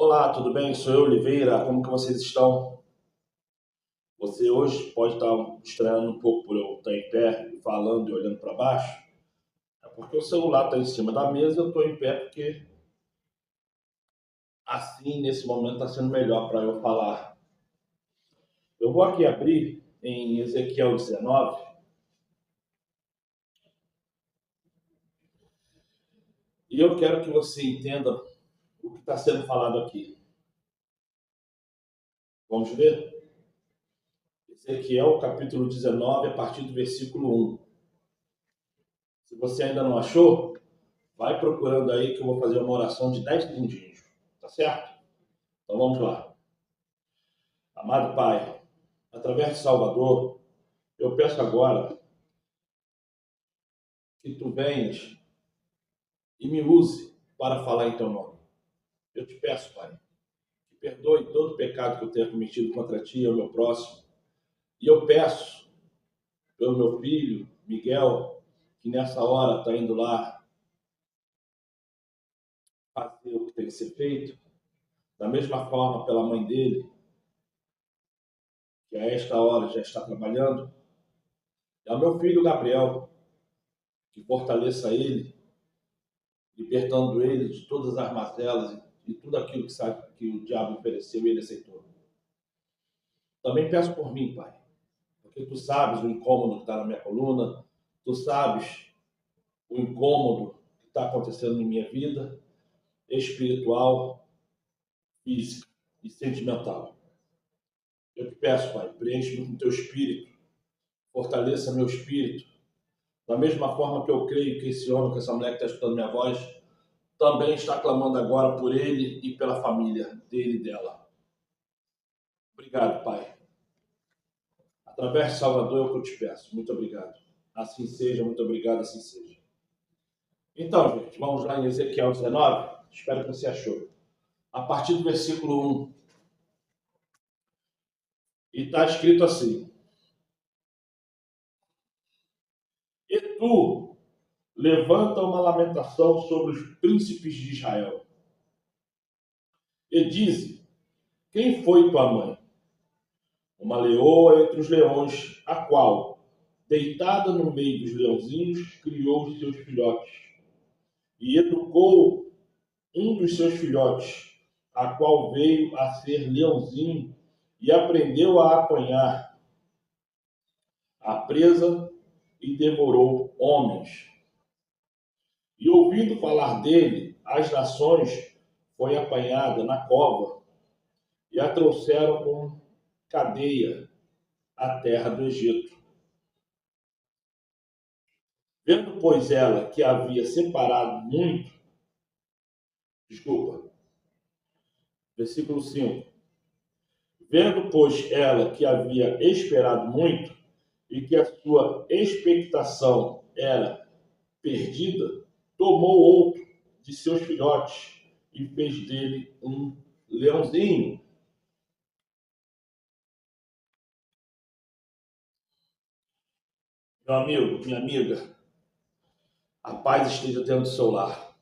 Olá, tudo bem? Sou eu, Oliveira. Como que vocês estão? Você hoje pode estar estranhando um pouco por eu estar em pé, falando e olhando para baixo. É porque o celular está em cima da mesa e eu estou em pé porque assim, nesse momento, está sendo melhor para eu falar. Eu vou aqui abrir em Ezequiel 19 e eu quero que você entenda o que está sendo falado aqui. Vamos ver? Ezequiel capítulo 19, a partir do versículo 1. Se você ainda não achou, vai procurando aí que eu vou fazer uma oração de 10 segundinhos. Tá certo? Então vamos lá. Amado Pai, através de Salvador, eu peço agora que tu venhas e me use para falar em teu nome. Eu te peço, Pai, que perdoe todo o pecado que eu tenha cometido contra ti e ao meu próximo. E eu peço pelo meu filho, Miguel, que nessa hora está indo lá fazer o que tem que ser feito. Da mesma forma pela mãe dele, que a esta hora já está trabalhando. E ao meu filho, Gabriel, que fortaleça ele, libertando ele de todas as mazelas e tudo aquilo que sabe que o diabo ofereceu e ele aceitou. Também peço por mim, Pai, porque tu sabes o incômodo que está na minha coluna, tu sabes o incômodo que está acontecendo em minha vida, espiritual, física e sentimental. Eu te peço, Pai, preenche-me com teu espírito, fortaleça meu espírito, da mesma forma que eu creio que esse homem, que essa mulher que está escutando minha voz, também está clamando agora por ele e pela família dele e dela. Obrigado, Pai. Através de Salvador é o que eu te peço. Muito obrigado. Assim seja, muito obrigado, assim seja. Então, gente, vamos lá em Ezequiel 19. Espero que você achou. A partir do versículo 1. E está escrito assim: E tu levanta uma lamentação sobre os príncipes de Israel. E dize: quem foi tua mãe? Uma leoa entre os leões, a qual, deitada no meio dos leãozinhos, criou os seus filhotes. E educou um dos seus filhotes, a qual veio a ser leãozinho, e aprendeu a apanhar a presa e devorou homens. E ouvindo falar dele, as nações foi apanhada na cova e a trouxeram com cadeia à terra do Egito. Vendo, pois, ela que havia separado muito, versículo 5. Vendo, pois, ela que havia esperado muito e que a sua expectação era perdida, tomou outro de seus filhotes e fez dele um leãozinho. Meu amigo, minha amiga, a paz esteja dentro do seu lar.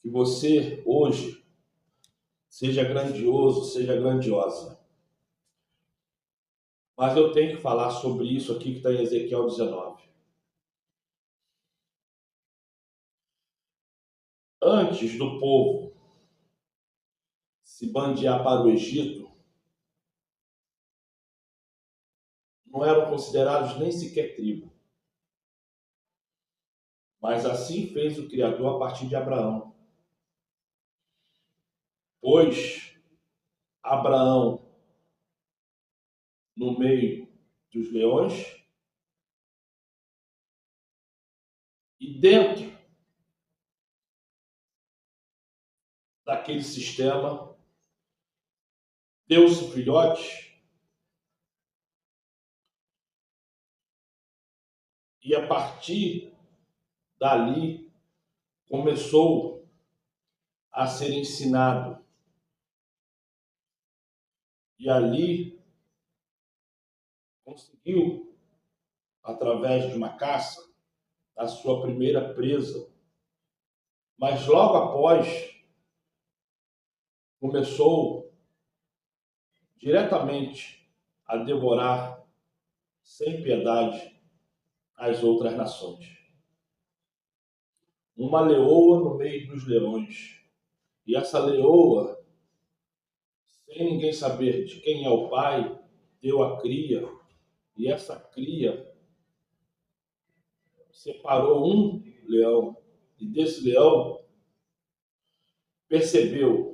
Que você, hoje, seja grandioso, seja grandiosa. Mas eu tenho que falar sobre isso aqui que está em Ezequiel 19. Antes do povo se bandear para o Egito, não eram considerados nem sequer tribo. Mas assim fez o Criador a partir de Abraão. Pois Abraão, no meio dos leões, e dentro daquele sistema, deu-se filhotes, e a partir dali começou a ser ensinado. E ali conseguiu, através de uma caça, a sua primeira presa. Mas logo após, começou diretamente a devorar sem piedade as outras nações. Uma leoa no meio dos leões. E essa leoa, sem ninguém saber de quem é o pai, deu a cria. E essa cria separou um leão. E desse leão percebeu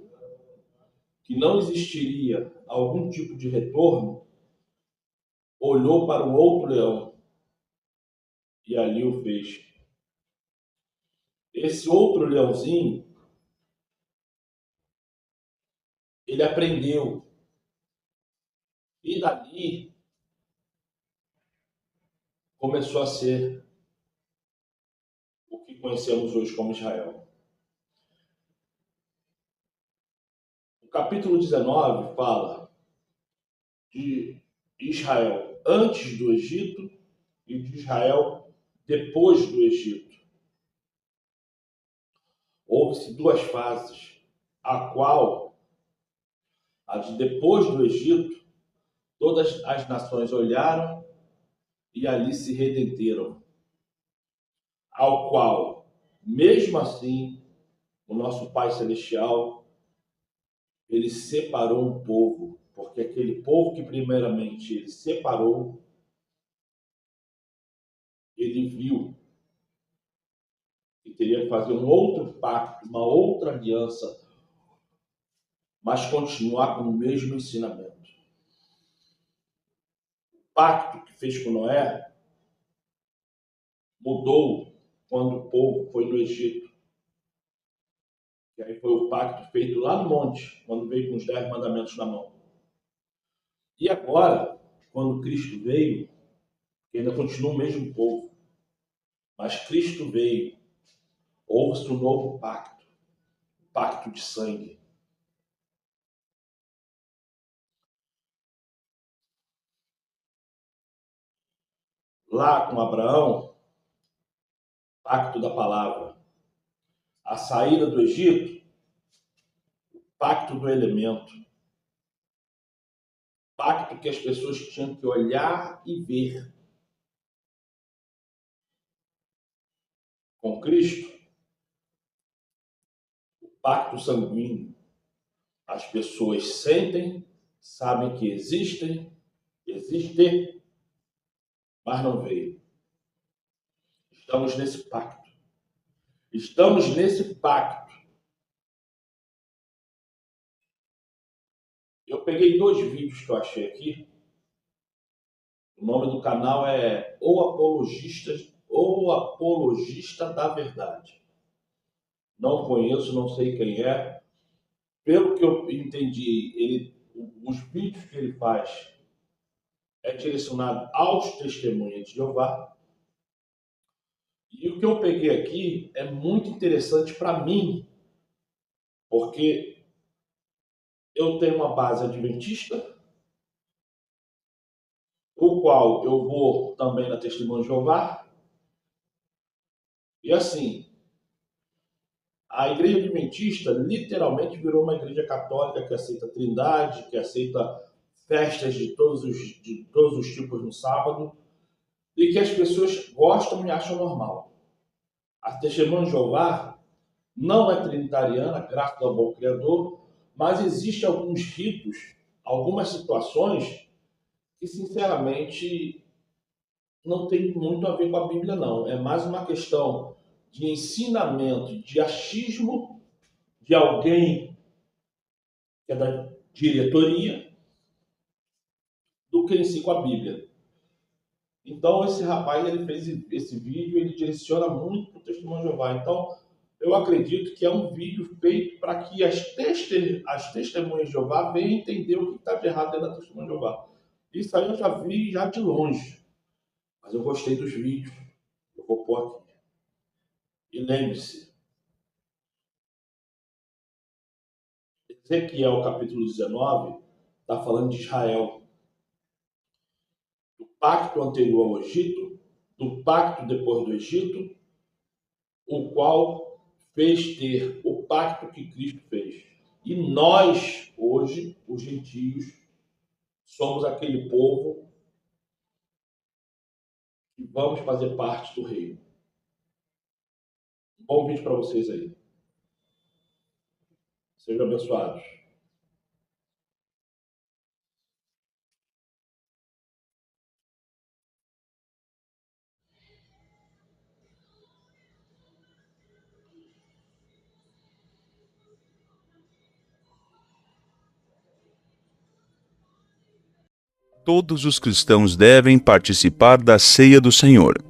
que não existiria algum tipo de retorno, olhou para o outro leão e ali o fez. Esse outro leãozinho, ele aprendeu. E dali começou a ser o que conhecemos hoje como Israel. O capítulo 19 fala de Israel antes do Egito e de Israel depois do Egito. Houve-se duas fases, a qual, a de depois do Egito, todas as nações olharam e ali se redenteram. Ao qual, mesmo assim, o nosso Pai Celestial, ele separou um povo, porque aquele povo que primeiramente ele separou, ele viu que teria que fazer um outro pacto, uma outra aliança, mas continuar com o mesmo ensinamento. O pacto que fez com Noé mudou quando o povo foi no Egito. E aí foi o pacto feito lá no monte, quando veio com os 10 mandamentos na mão. E agora, quando Cristo veio, que ainda continua o mesmo povo, mas Cristo veio, houve-se um novo pacto, o pacto de sangue. Lá com Abraão, pacto da palavra. A saída do Egito, pacto do elemento. Pacto que as pessoas tinham que olhar e ver. Com Cristo, o pacto sanguíneo. As pessoas sentem, sabem que existem, mas não veem. Estamos nesse pacto. Estamos nesse pacto. Eu peguei 2 vídeos que eu achei aqui. O nome do canal é O Apologista da Verdade. Não conheço, não sei quem é. Pelo que eu entendi, os vídeos que ele faz é direcionado aos testemunhas de Jeová. E o que eu peguei aqui é muito interessante para mim, porque eu tenho uma base adventista, o qual eu vou também na Testemunha de Jeová. E assim, a igreja adventista literalmente virou uma igreja católica que aceita a Trindade, que aceita festas de todos os tipos no sábado, e que as pessoas gostam e acham normal. A Testemunha de Jeová não é trinitariana, graças ao bom Criador, mas existem alguns ritos, algumas situações que, sinceramente, não tem muito a ver com a Bíblia, não. É mais uma questão de ensinamento, de achismo de alguém que é da diretoria, do que em si com a Bíblia. Então, esse rapaz, ele fez esse vídeo, ele direciona muito para o Testemunho de Jeová. Então, eu acredito que é um vídeo feito para que as testemunhas de Jeová venham entender o que está de errado dentro da Testemunha de Jeová. Isso aí eu já vi já de longe. Mas eu gostei dos vídeos. Eu vou pôr aqui. E lembre-se, Ezequiel capítulo 19 está falando de Israel. Do pacto anterior ao Egito, do pacto depois do Egito, o qual fez ter o pacto que Cristo fez. E nós, hoje, os gentios, somos aquele povo que vamos fazer parte do reino. Bom vídeo para vocês aí. Sejam abençoados. Todos os cristãos devem participar da ceia do Senhor.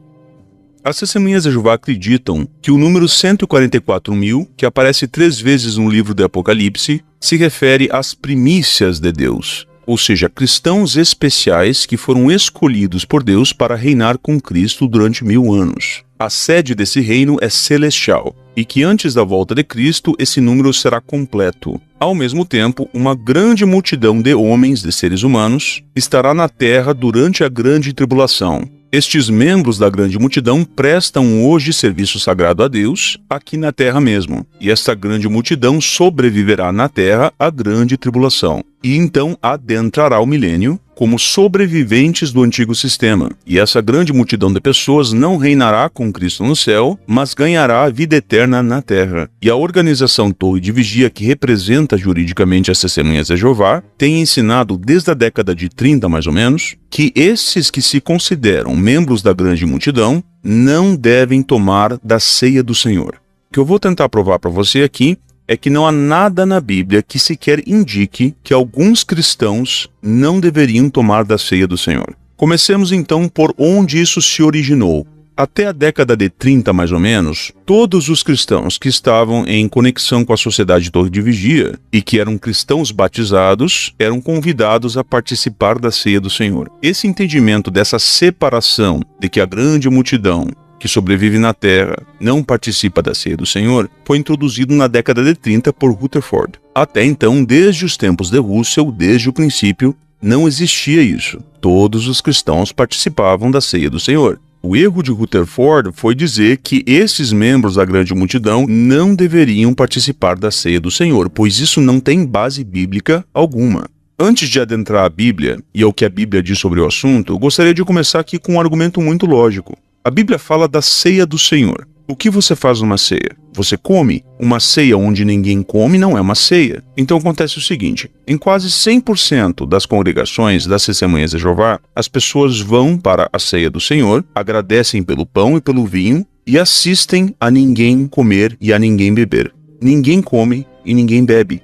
As Testemunhas de Jeová acreditam que o número 144.000, que aparece 3 vezes no livro do Apocalipse, se refere às primícias de Deus, ou seja, cristãos especiais que foram escolhidos por Deus para reinar com Cristo durante 1000 anos. A sede desse reino é celestial, e que antes da volta de Cristo esse número será completo. Ao mesmo tempo, uma grande multidão de homens, de seres humanos, estará na terra durante a grande tribulação. Estes membros da grande multidão prestam hoje serviço sagrado a Deus, aqui na terra mesmo, e esta grande multidão sobreviverá na terra à grande tribulação, e então adentrará o milênio como sobreviventes do antigo sistema. E essa grande multidão de pessoas não reinará com Cristo no céu, mas ganhará a vida eterna na terra. E a organização Torre de Vigia, que representa juridicamente as Testemunhas de Jeová, tem ensinado desde a década de 30, mais ou menos, que esses que se consideram membros da grande multidão não devem tomar da ceia do Senhor. O que eu vou tentar provar para você aqui é que não há nada na Bíblia que sequer indique que alguns cristãos não deveriam tomar da ceia do Senhor. Comecemos então por onde isso se originou. Até a década de 30, mais ou menos, todos os cristãos que estavam em conexão com a Sociedade Torre de Vigia e que eram cristãos batizados eram convidados a participar da ceia do Senhor. Esse entendimento dessa separação de que a grande multidão que sobrevive na Terra não participa da ceia do Senhor, foi introduzido na década de 30 por Rutherford. Até então, desde os tempos de Russell, desde o princípio, não existia isso. Todos os cristãos participavam da ceia do Senhor. O erro de Rutherford foi dizer que esses membros da grande multidão não deveriam participar da ceia do Senhor, pois isso não tem base bíblica alguma. Antes de adentrar a Bíblia e ao que a Bíblia diz sobre o assunto, eu gostaria de começar aqui com um argumento muito lógico. A Bíblia fala da ceia do Senhor. O que você faz numa ceia? Você come? Uma ceia onde ninguém come não é uma ceia. Então acontece o seguinte, em quase 100% das congregações das Testemunhas de Jeová, as pessoas vão para a ceia do Senhor, agradecem pelo pão e pelo vinho e assistem a ninguém comer e a ninguém beber. Ninguém come e ninguém bebe.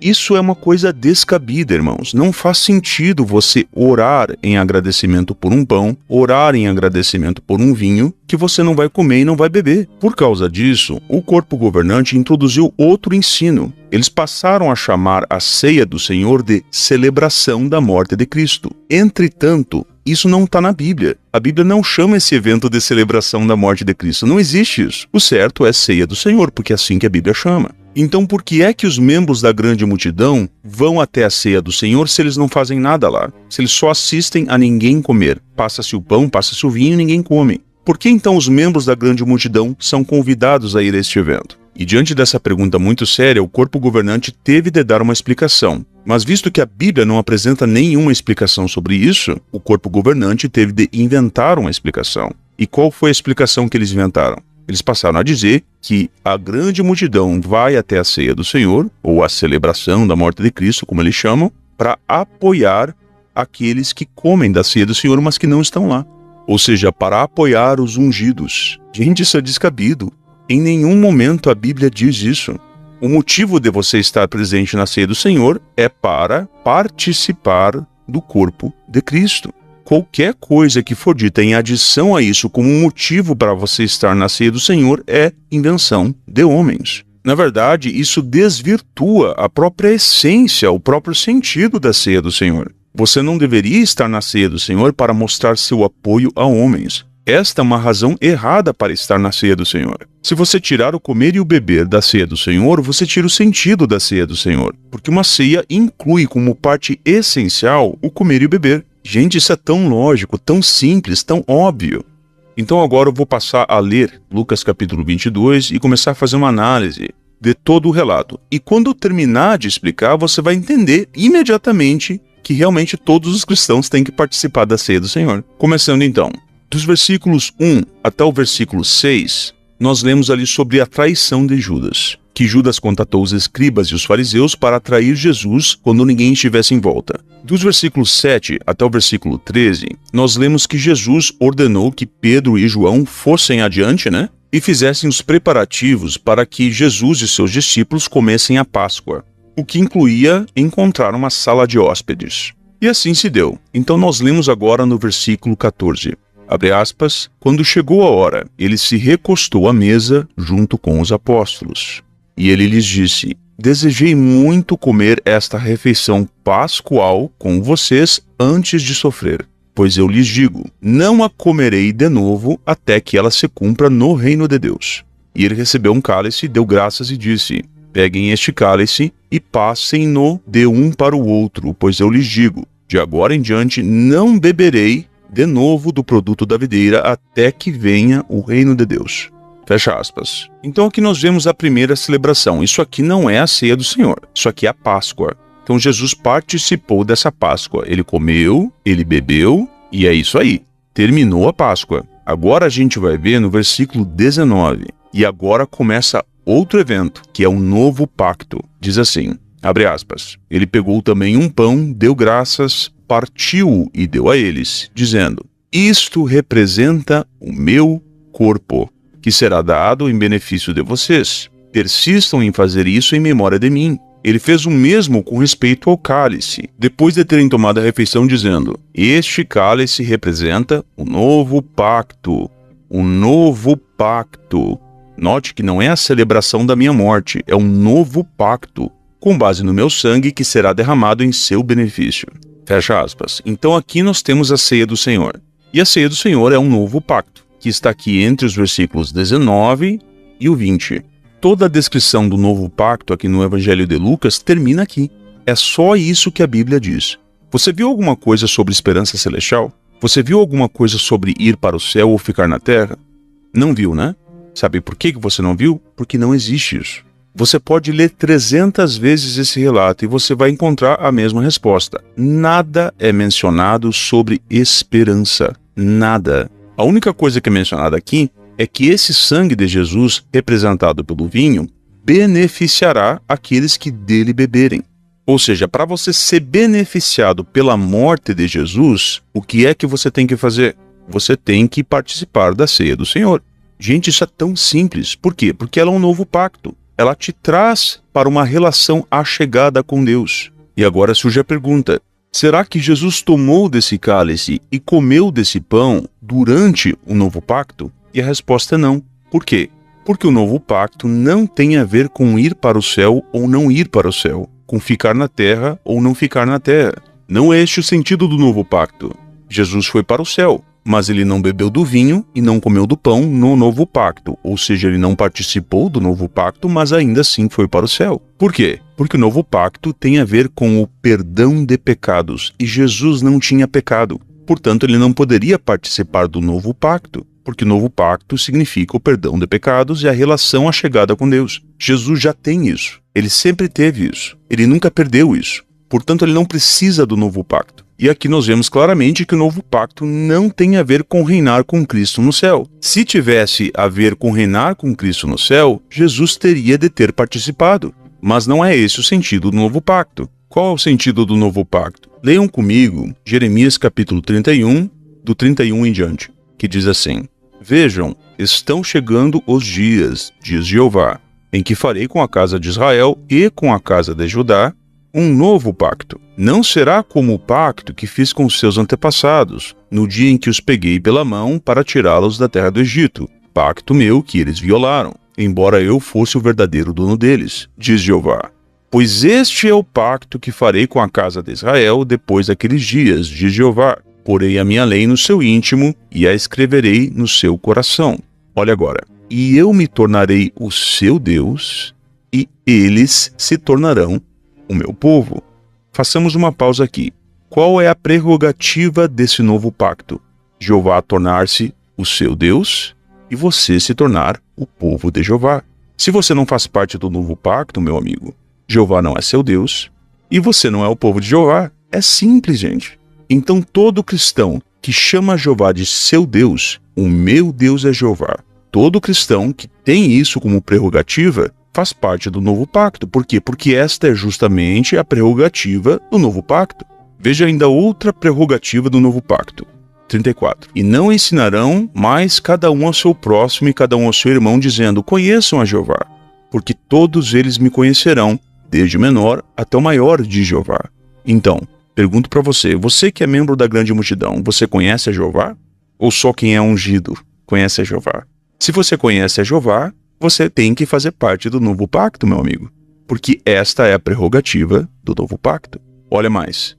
Isso é uma coisa descabida, irmãos. Não faz sentido você orar em agradecimento por um pão, orar em agradecimento por um vinho, que você não vai comer e não vai beber. Por causa disso, o corpo governante introduziu outro ensino. Eles passaram a chamar a ceia do Senhor de celebração da morte de Cristo. Entretanto, isso não está na Bíblia. A Bíblia não chama esse evento de celebração da morte de Cristo. Não existe isso. O certo é ceia do Senhor, porque é assim que a Bíblia chama. Então, por que é que os membros da grande multidão vão até a ceia do Senhor se eles não fazem nada lá? Se eles só assistem a ninguém comer? Passa-se o pão, passa-se o vinho e ninguém come. Por que então os membros da grande multidão são convidados a ir a este evento? E diante dessa pergunta muito séria, o corpo governante teve de dar uma explicação. Mas visto que a Bíblia não apresenta nenhuma explicação sobre isso, o corpo governante teve de inventar uma explicação. E qual foi a explicação que eles inventaram? Eles passaram a dizer que a grande multidão vai até a ceia do Senhor, ou a celebração da morte de Cristo, como eles chamam, para apoiar aqueles que comem da ceia do Senhor, mas que não estão lá. Ou seja, para apoiar os ungidos. Gente, isso é descabido. Em nenhum momento a Bíblia diz isso. O motivo de você estar presente na ceia do Senhor é para participar do corpo de Cristo. Qualquer coisa que for dita em adição a isso como motivo para você estar na ceia do Senhor é invenção de homens. Na verdade, isso desvirtua a própria essência, o próprio sentido da ceia do Senhor. Você não deveria estar na ceia do Senhor para mostrar seu apoio a homens. Esta é uma razão errada para estar na ceia do Senhor. Se você tirar o comer e o beber da ceia do Senhor, você tira o sentido da ceia do Senhor. Porque uma ceia inclui como parte essencial o comer e o beber. Gente, isso é tão lógico, tão simples, tão óbvio. Então agora eu vou passar a ler Lucas capítulo 22 e começar a fazer uma análise de todo o relato. E quando eu terminar de explicar, você vai entender imediatamente que realmente todos os cristãos têm que participar da ceia do Senhor. Começando então, dos versículos 1 até o versículo 6, nós lemos ali sobre a traição de Judas, que Judas contatou os escribas e os fariseus para atrair Jesus quando ninguém estivesse em volta. Dos versículos 7 até o versículo 13, nós lemos que Jesus ordenou que Pedro e João fossem adiante, e fizessem os preparativos para que Jesus e seus discípulos comessem a Páscoa, o que incluía encontrar uma sala de hóspedes. E assim se deu. Então nós lemos agora no versículo 14. Abre aspas, quando chegou a hora, ele se recostou à mesa junto com os apóstolos. E ele lhes disse, desejei muito comer esta refeição pascual com vocês antes de sofrer. Pois eu lhes digo, não a comerei de novo até que ela se cumpra no reino de Deus. E ele recebeu um cálice, deu graças e disse, peguem este cálice e passem-no de um para o outro, pois eu lhes digo, de agora em diante não beberei de novo do produto da videira até que venha o reino de Deus. Fecha aspas. Então aqui nós vemos a primeira celebração. Isso aqui não é a ceia do Senhor, isso aqui é a Páscoa. Então Jesus participou dessa Páscoa. Ele comeu, ele bebeu e é isso aí. Terminou a Páscoa. Agora a gente vai ver no versículo 19. E agora começa outro evento, que é um novo pacto. Diz assim, abre aspas, ele pegou também um pão, deu graças, partiu e deu a eles, dizendo, isto representa o meu corpo, que será dado em benefício de vocês. Persistam em fazer isso em memória de mim. Ele fez o mesmo com respeito ao cálice, depois de terem tomado a refeição, dizendo, este cálice representa o novo pacto. O novo pacto. Note que não é a celebração da minha morte, é um novo pacto, com base no meu sangue que será derramado em seu benefício. Fecha aspas. Então aqui nós temos a ceia do Senhor. E a ceia do Senhor é um novo pacto, que está aqui entre os versículos 19 e o 20. Toda a descrição do novo pacto aqui no Evangelho de Lucas termina aqui. É só isso que a Bíblia diz. Você viu alguma coisa sobre esperança celestial? Você viu alguma coisa sobre ir para o céu ou ficar na terra? Não viu, né? Sabe por que você não viu? Porque não existe isso. Você pode ler 300 vezes esse relato e você vai encontrar a mesma resposta. Nada é mencionado sobre esperança. Nada. A única coisa que é mencionada aqui é que esse sangue de Jesus, representado pelo vinho, beneficiará aqueles que dele beberem. Ou seja, para você ser beneficiado pela morte de Jesus, o que é que você tem que fazer? Você tem que participar da ceia do Senhor. Gente, isso é tão simples. Por quê? Porque ela é um novo pacto. Ela te traz para uma relação achegada com Deus. E agora surge a pergunta, será que Jesus tomou desse cálice e comeu desse pão durante o novo pacto? E a resposta é não. Por quê? Porque o novo pacto não tem a ver com ir para o céu ou não ir para o céu, com ficar na terra ou não ficar na terra. Não é este o sentido do novo pacto. Jesus foi para o céu, mas ele não bebeu do vinho e não comeu do pão no novo pacto, ou seja, ele não participou do novo pacto, mas ainda assim foi para o céu. Por quê? Porque o novo pacto tem a ver com o perdão de pecados, e Jesus não tinha pecado. Portanto, ele não poderia participar do novo pacto, porque o novo pacto significa o perdão de pecados e a relação achegada com Deus. Jesus já tem isso. Ele sempre teve isso. Ele nunca perdeu isso. Portanto, ele não precisa do novo pacto. E aqui nós vemos claramente que o novo pacto não tem a ver com reinar com Cristo no céu. Se tivesse a ver com reinar com Cristo no céu, Jesus teria de ter participado. Mas não é esse o sentido do novo pacto. Qual é o sentido do novo pacto? Leiam comigo Jeremias capítulo 31, do 31 em diante, que diz assim, vejam, estão chegando os dias, diz Jeová, em que farei com a casa de Israel e com a casa de Judá um novo pacto. Não será como o pacto que fiz com seus antepassados, no dia em que os peguei pela mão para tirá-los da terra do Egito, pacto meu que eles violaram, embora eu fosse o verdadeiro dono deles, diz Jeová. Pois este é o pacto que farei com a casa de Israel depois daqueles dias, diz Jeová. Porei a minha lei no seu íntimo e a escreverei no seu coração. Olha agora. E eu me tornarei o seu Deus e eles se tornarão o meu povo. Façamos uma pausa aqui. Qual é a prerrogativa desse novo pacto? Jeová tornar-se o seu Deus e você se tornar o povo de Jeová. Se você não faz parte do novo pacto, meu amigo, Jeová não é seu Deus e você não é o povo de Jeová. É simples, gente. Então todo cristão que chama Jeová de seu Deus, o meu Deus é Jeová. Todo cristão que tem isso como prerrogativa faz parte do novo pacto. Por quê? Porque esta é justamente a prerrogativa do novo pacto. Veja ainda outra prerrogativa do novo pacto. 34. E não ensinarão mais cada um ao seu próximo e cada um ao seu irmão, dizendo, conheçam a Jeová, porque todos eles me conhecerão, desde o menor até o maior de Jeová. Então, pergunto para você, você que é membro da grande multidão, você conhece a Jeová? Ou só quem é ungido conhece a Jeová? Se você conhece a Jeová, você tem que fazer parte do novo pacto, meu amigo, porque esta é a prerrogativa do novo pacto. Olha mais.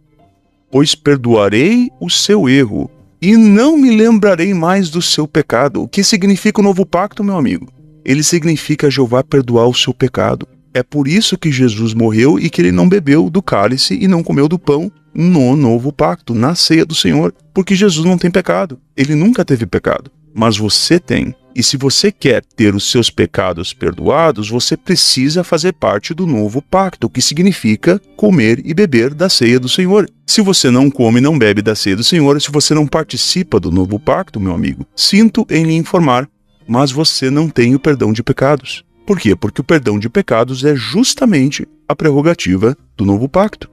Pois perdoarei o seu erro e não me lembrarei mais do seu pecado. O que significa o novo pacto, meu amigo? Ele significa Jeová perdoar o seu pecado. É por isso que Jesus morreu e que ele não bebeu do cálice e não comeu do pão no novo pacto, na ceia do Senhor, porque Jesus não tem pecado. Ele nunca teve pecado, mas você tem. E se você quer ter os seus pecados perdoados, você precisa fazer parte do novo pacto, o que significa comer e beber da ceia do Senhor. Se você não come e não bebe da ceia do Senhor, se você não participa do novo pacto, meu amigo, sinto em lhe informar, mas você não tem o perdão de pecados. Por quê? Porque o perdão de pecados é justamente a prerrogativa do novo pacto.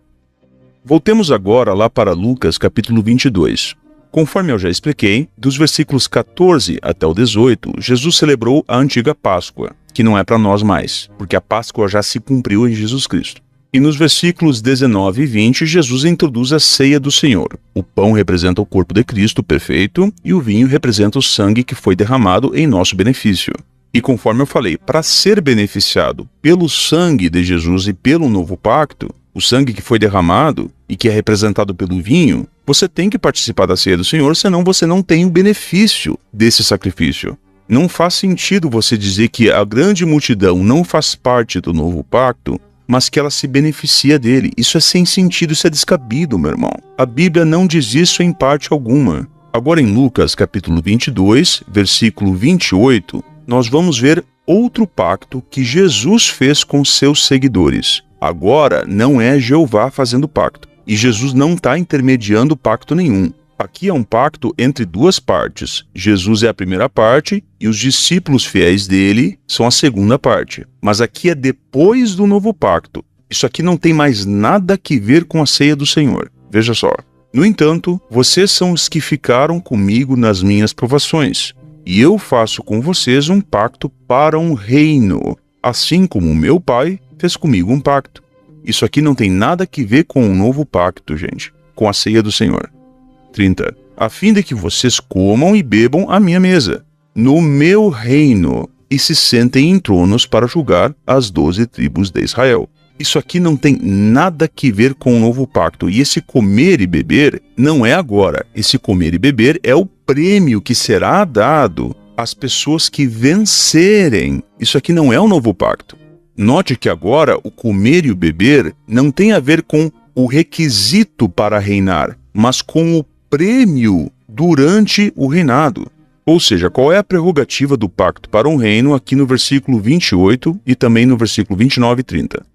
Voltemos agora lá para Lucas capítulo 22. Conforme eu já expliquei, dos versículos 14 até o 18, Jesus celebrou a antiga Páscoa, que não é para nós mais, porque a Páscoa já se cumpriu em Jesus Cristo. E nos versículos 19 e 20, Jesus introduz a ceia do Senhor. O pão representa o corpo de Cristo perfeito e o vinho representa o sangue que foi derramado em nosso benefício. E conforme eu falei, para ser beneficiado pelo sangue de Jesus e pelo novo pacto, o sangue que foi derramado e que é representado pelo vinho, você tem que participar da ceia do Senhor, senão você não tem o benefício desse sacrifício. Não faz sentido você dizer que a grande multidão não faz parte do novo pacto, mas que ela se beneficia dele. Isso é sem sentido, isso é descabido, meu irmão. A Bíblia não diz isso em parte alguma. Agora em Lucas capítulo 22, versículo 28, nós vamos ver outro pacto que Jesus fez com seus seguidores. Agora não é Jeová fazendo pacto, e Jesus não está intermediando pacto nenhum. Aqui é um pacto entre duas partes. Jesus é a primeira parte e os discípulos fiéis dele são a segunda parte. Mas aqui é depois do novo pacto. Isso aqui não tem mais nada que ver com a ceia do Senhor. Veja só. No entanto, vocês são os que ficaram comigo nas minhas provações, e eu faço com vocês um pacto para um reino, assim como o meu Pai fez comigo um pacto. Isso aqui não tem nada que ver com o novo pacto, gente, com a ceia do Senhor. 30. A fim de que vocês comam e bebam à minha mesa, no meu reino, e se sentem em tronos para julgar as 12 tribos de Israel. Isso aqui não tem nada que ver com o novo pacto. E esse comer e beber não é agora. Esse comer e beber é o prêmio que será dado às pessoas que vencerem. Isso aqui não é o novo pacto. Note que agora o comer e o beber não tem a ver com o requisito para reinar, mas com o prêmio durante o reinado. Ou seja, qual é a prerrogativa do pacto para um reino aqui no versículo 28 e também no versículo 29 e 30?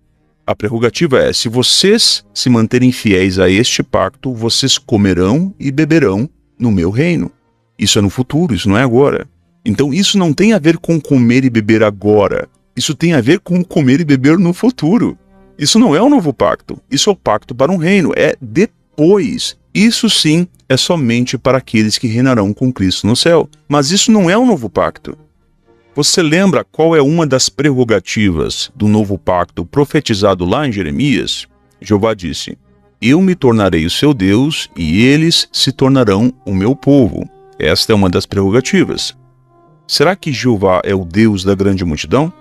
A prerrogativa é, se vocês se manterem fiéis a este pacto, vocês comerão e beberão no meu reino. Isso é no futuro, isso não é agora. Então isso não tem a ver com comer e beber agora. Isso tem a ver com comer e beber no futuro. Isso não é o novo pacto. Isso é o pacto para um reino. É depois. Isso sim é somente para aqueles que reinarão com Cristo no céu. Mas isso não é o novo pacto. Você lembra qual é uma das prerrogativas do novo pacto profetizado lá em Jeremias? Jeová disse: eu me tornarei o seu Deus e eles se tornarão o meu povo. Esta é uma das prerrogativas. Será que Jeová é o Deus da grande multidão?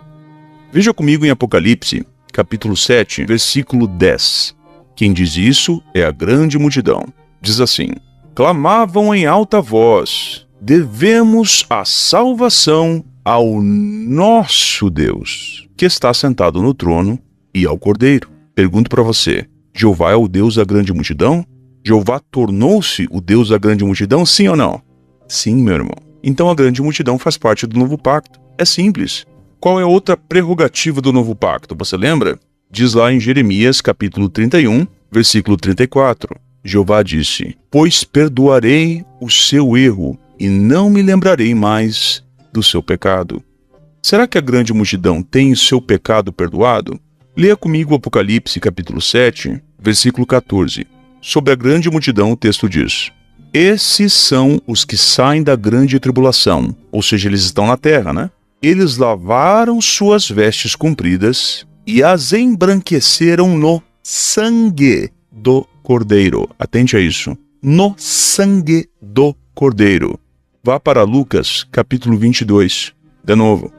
Veja comigo em Apocalipse, capítulo 7, versículo 10. Quem diz isso é a grande multidão. Diz assim: clamavam em alta voz: devemos a salvação ao nosso Deus, que está sentado no trono, e ao Cordeiro. Pergunto para você, Jeová é o Deus da grande multidão? Jeová tornou-se o Deus da grande multidão, sim ou não? Sim, meu irmão. Então a grande multidão faz parte do novo pacto. É simples. qual é outra prerrogativa do novo pacto? Você lembra? Diz lá em Jeremias capítulo 31, versículo 34. Jeová disse: pois perdoarei o seu erro e não me lembrarei mais do seu pecado. Será que a grande multidão tem o seu pecado perdoado? Leia comigo Apocalipse capítulo 7, versículo 14. Sobre a grande multidão o texto diz: esses são os que saem da grande tribulação, ou seja, eles estão na terra, né? Eles lavaram suas vestes compridas e as embranqueceram no sangue do Cordeiro. Atente a isso. No sangue do Cordeiro. Vá para Lucas, capítulo 22. De novo.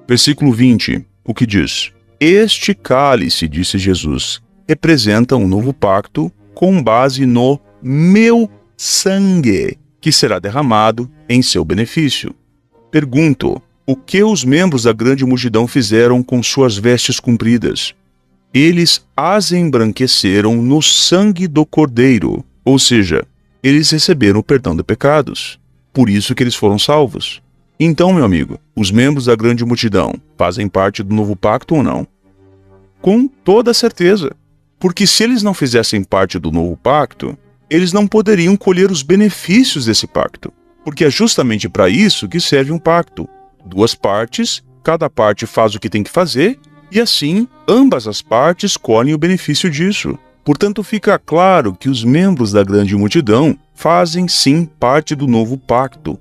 Versículo 20. O que diz? Este cálice, disse Jesus, representa um novo pacto com base no meu sangue, que será derramado em seu benefício. Pergunto, o que os membros da grande multidão fizeram com suas vestes compridas? Eles as embranqueceram no sangue do Cordeiro, ou seja, eles receberam o perdão de pecados. Por isso que eles foram salvos. Então, meu amigo, os membros da grande multidão fazem parte do novo pacto ou não? Com toda certeza. Porque se eles não fizessem parte do novo pacto, eles não poderiam colher os benefícios desse pacto. Porque é justamente para isso que serve um pacto. Duas partes, cada parte faz o que tem que fazer, e assim, ambas as partes colhem o benefício disso. Portanto, fica claro que os membros da grande multidão fazem sim parte do novo pacto.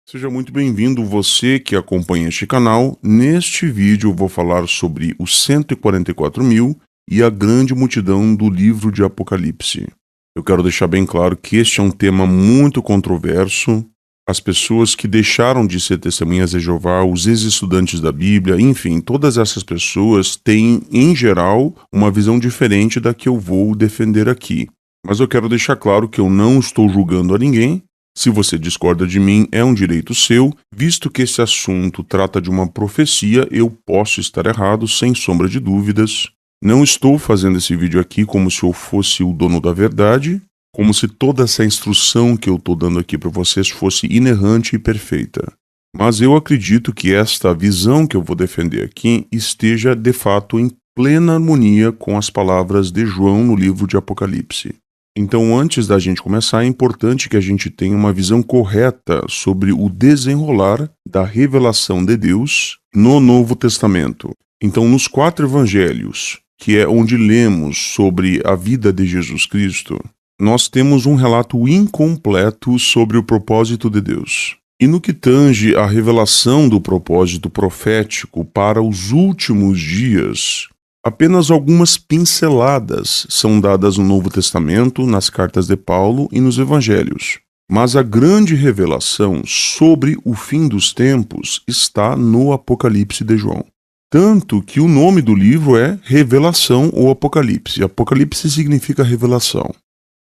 Seja muito bem-vindo você que acompanha este canal. Neste vídeo eu vou falar sobre os 144.000 e a grande multidão do livro de Apocalipse. Eu quero deixar bem claro que este é um tema muito controverso. As pessoas que deixaram de ser testemunhas de Jeová, os ex-estudantes da Bíblia, enfim, todas essas pessoas têm, em geral, uma visão diferente da que eu vou defender aqui. Mas eu quero deixar claro que eu não estou julgando a ninguém. Se você discorda de mim, é um direito seu. Visto que esse assunto trata de uma profecia, eu posso estar errado, sem sombra de dúvidas. Não estou fazendo esse vídeo aqui como se eu fosse o dono da verdade, como se toda essa instrução que eu estou dando aqui para vocês fosse inerrante e perfeita. Mas eu acredito que esta visão que eu vou defender aqui esteja, de fato, em plena harmonia com as palavras de João no livro de Apocalipse. Então, antes da gente começar, é importante que a gente tenha uma visão correta sobre o desenrolar da revelação de Deus no Novo Testamento. Então, nos 4 evangelhos, que é onde lemos sobre a vida de Jesus Cristo, nós temos um relato incompleto sobre o propósito de Deus. E no que tange a revelação do propósito profético para os últimos dias, apenas algumas pinceladas são dadas no Novo Testamento, nas cartas de Paulo e nos Evangelhos. Mas a grande revelação sobre o fim dos tempos está no Apocalipse de João. Tanto que o nome do livro é Revelação ou Apocalipse. Apocalipse significa revelação.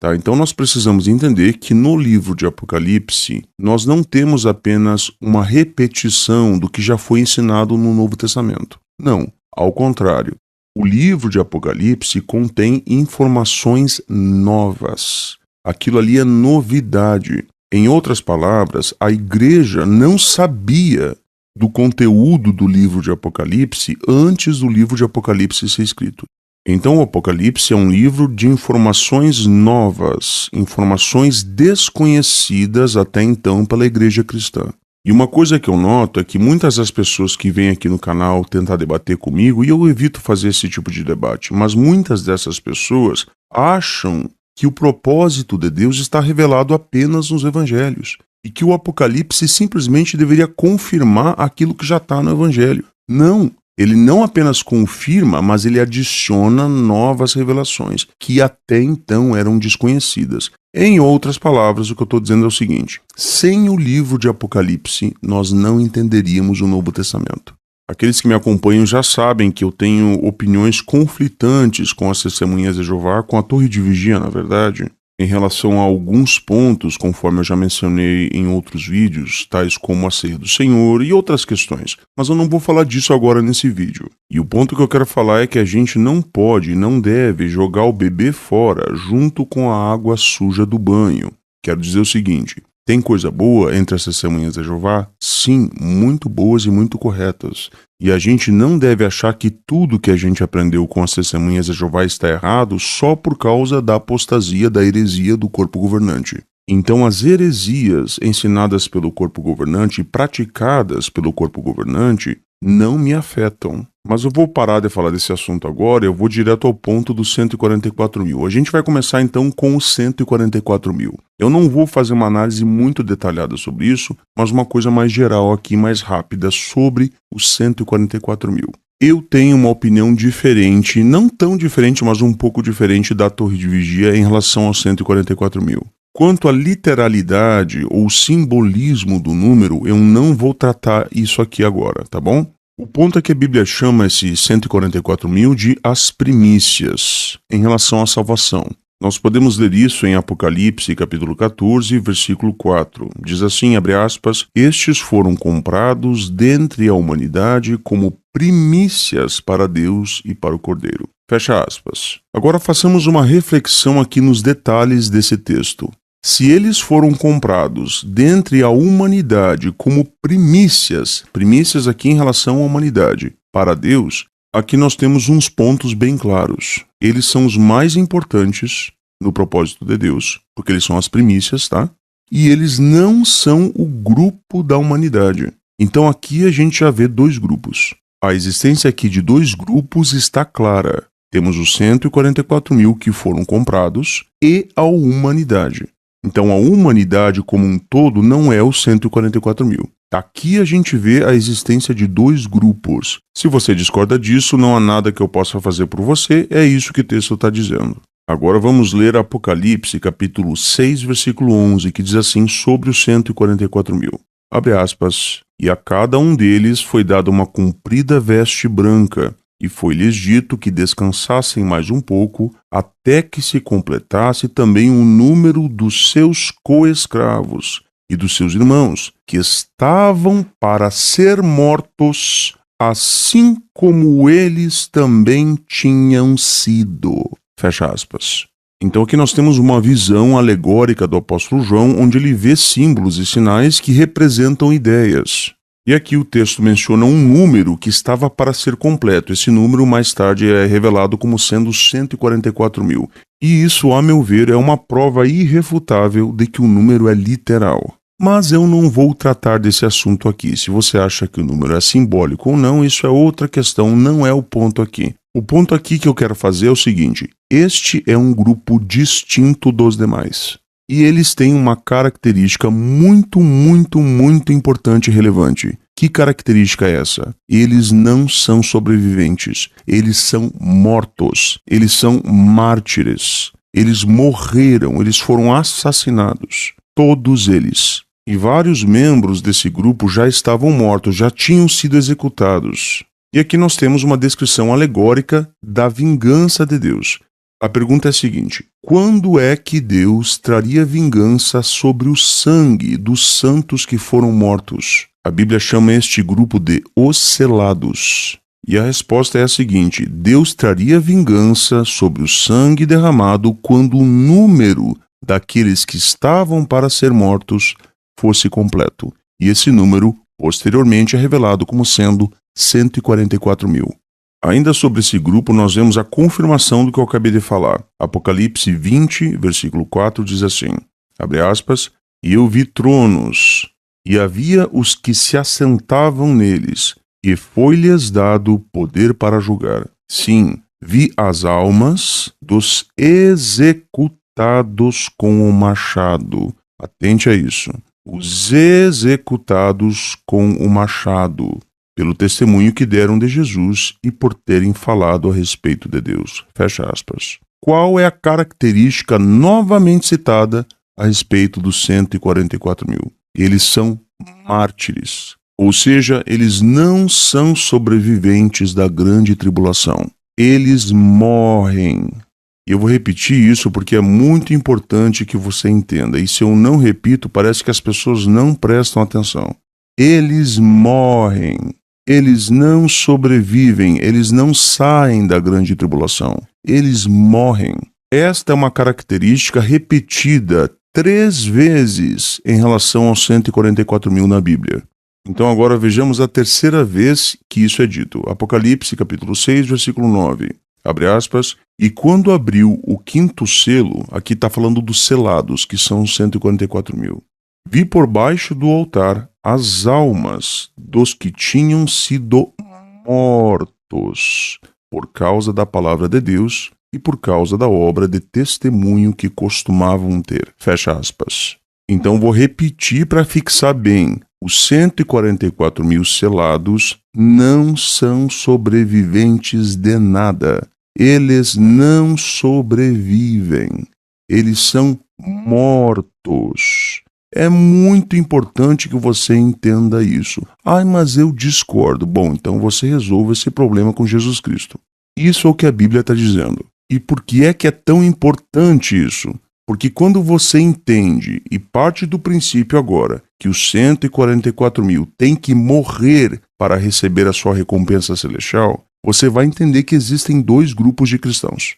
Tá? Então nós precisamos entender que no livro de Apocalipse nós não temos apenas uma repetição do que já foi ensinado no Novo Testamento. Não, ao contrário. O livro de Apocalipse contém informações novas. Aquilo ali é novidade. Em outras palavras, a igreja não sabia do conteúdo do livro de Apocalipse antes do livro de Apocalipse ser escrito. Então o Apocalipse é um livro de informações novas, informações desconhecidas até então pela igreja cristã. E uma coisa que eu noto é que muitas das pessoas que vêm aqui no canal tentar debater comigo, e eu evito fazer esse tipo de debate, mas muitas dessas pessoas acham que o propósito de Deus está revelado apenas nos evangelhos, e que o Apocalipse simplesmente deveria confirmar aquilo que já está no evangelho. Não! Ele não apenas confirma, mas ele adiciona novas revelações, que até então eram desconhecidas. Em outras palavras, o que eu estou dizendo é o seguinte: sem o livro de Apocalipse, nós não entenderíamos o Novo Testamento. Aqueles que me acompanham já sabem que eu tenho opiniões conflitantes com as testemunhas de Jeová, com a Torre de Vigia, na verdade, em relação a alguns pontos, conforme eu já mencionei em outros vídeos, tais como a ceia do Senhor e outras questões. Mas eu não vou falar disso agora nesse vídeo. E o ponto que eu quero falar é que a gente não pode e não deve jogar o bebê fora junto com a água suja do banho. Quero dizer o seguinte: Tem coisa boa entre as testemunhas de Jeová? Sim, muito boas e muito corretas. E a gente não deve achar que tudo que a gente aprendeu com as testemunhas de Jeová está errado só por causa da apostasia, da heresia do corpo governante. Então, as heresias ensinadas pelo corpo governante e praticadas pelo corpo governante não me afetam. Mas eu vou parar de falar desse assunto agora, eu vou direto ao ponto dos 144 mil. A gente vai começar então com os 144 mil. Eu não vou fazer uma análise muito detalhada sobre isso, mas uma coisa mais geral aqui, mais rápida, sobre os 144 mil. Eu tenho uma opinião diferente, não tão diferente, mas um pouco diferente da Torre de Vigia em relação aos 144 mil. Quanto à literalidade ou simbolismo do número, eu não vou tratar isso aqui agora, tá bom? O ponto é que a Bíblia chama esses 144 mil de as primícias em relação à salvação. Nós podemos ler isso em Apocalipse, capítulo 14, versículo 4. Diz assim, abre aspas, estes foram comprados dentre a humanidade como primícias para Deus e para o Cordeiro. Fecha aspas. Agora façamos uma reflexão aqui nos detalhes desse texto. Se eles foram comprados dentre a humanidade como primícias aqui em relação à humanidade, para Deus, aqui nós temos uns pontos bem claros. Eles são os mais importantes no propósito de Deus, porque eles são as primícias, tá? E eles não são o grupo da humanidade. Então aqui a gente já vê dois grupos. A existência aqui de dois grupos está clara. Temos os 144 mil que foram comprados e a humanidade. Então a humanidade como um todo não é os 144 mil. Aqui a gente vê a existência de dois grupos. Se você discorda disso, não há nada que eu possa fazer por você, é isso que o texto está dizendo. Agora vamos ler Apocalipse, capítulo 6, versículo 11, que diz assim sobre os 144 mil. Abre aspas, e a cada um deles foi dada uma comprida veste branca, e foi-lhes dito que descansassem mais um pouco, até que se completasse também o número dos seus coescravos e dos seus irmãos, que estavam para ser mortos, assim como eles também tinham sido. Fecha aspas. Então aqui nós temos uma visão alegórica do apóstolo João, onde ele vê símbolos e sinais que representam ideias. E aqui o texto menciona um número que estava para ser completo. Esse número mais tarde é revelado como sendo 144 mil. E isso, a meu ver, é uma prova irrefutável de que o número é literal. Mas eu não vou tratar desse assunto aqui. Se você acha que o número é simbólico ou não, isso é outra questão, não é o ponto aqui. O ponto aqui que eu quero fazer é o seguinte: este é um grupo distinto dos demais. E eles têm uma característica muito importante e relevante. Que característica é essa? Eles não são sobreviventes. Eles são mortos. Eles são mártires. Eles morreram. Eles foram assassinados. Todos eles. E vários membros desse grupo já estavam mortos, já tinham sido executados. E aqui nós temos uma descrição alegórica da vingança de Deus. A pergunta é a seguinte: quando é que Deus traria vingança sobre o sangue dos santos que foram mortos? A Bíblia chama este grupo de os selados. E a resposta é a seguinte: Deus traria vingança sobre o sangue derramado quando o número daqueles que estavam para ser mortos fosse completo. E esse número, posteriormente, é revelado como sendo 144 mil. Ainda sobre esse grupo, nós vemos a confirmação do que eu acabei de falar. Apocalipse 20, versículo 4, diz assim, abre aspas, e eu vi tronos, e havia os que se assentavam neles, e foi-lhes dado poder para julgar. Sim, vi as almas dos executados com o machado. Atente a isso. Os executados com o machado, pelo testemunho que deram de Jesus e por terem falado a respeito de Deus. Fecha aspas. Qual é a característica novamente citada a respeito dos 144 mil? Eles são mártires, ou seja, eles não são sobreviventes da grande tribulação. Eles morrem. E eu vou repetir isso porque é muito importante que você entenda. E se eu não repito, parece que as pessoas não prestam atenção. Eles morrem. Eles não sobrevivem, eles não saem da grande tribulação, eles morrem. Esta é uma característica repetida 3 vezes em relação aos 144 mil na Bíblia. Então agora vejamos a terceira vez que isso é dito. Apocalipse capítulo 6, versículo 9. Abre aspas. E quando abriu o 5º selo, aqui está falando dos selados, que são 144 mil. Vi por baixo do altar as almas dos que tinham sido mortos por causa da palavra de Deus e por causa da obra de testemunho que costumavam ter. Fecha aspas. Então vou repetir para fixar bem. Os 144 mil selados não são sobreviventes de nada. Eles não sobrevivem. Eles são mortos. É muito importante que você entenda isso. Mas eu discordo. Bom, então você resolva esse problema com Jesus Cristo. Isso é o que a Bíblia está dizendo. E por que é tão importante isso? Porque quando você entende e parte do princípio agora que os 144 mil têm que morrer para receber a sua recompensa celestial, você vai entender que existem 2 grupos de cristãos.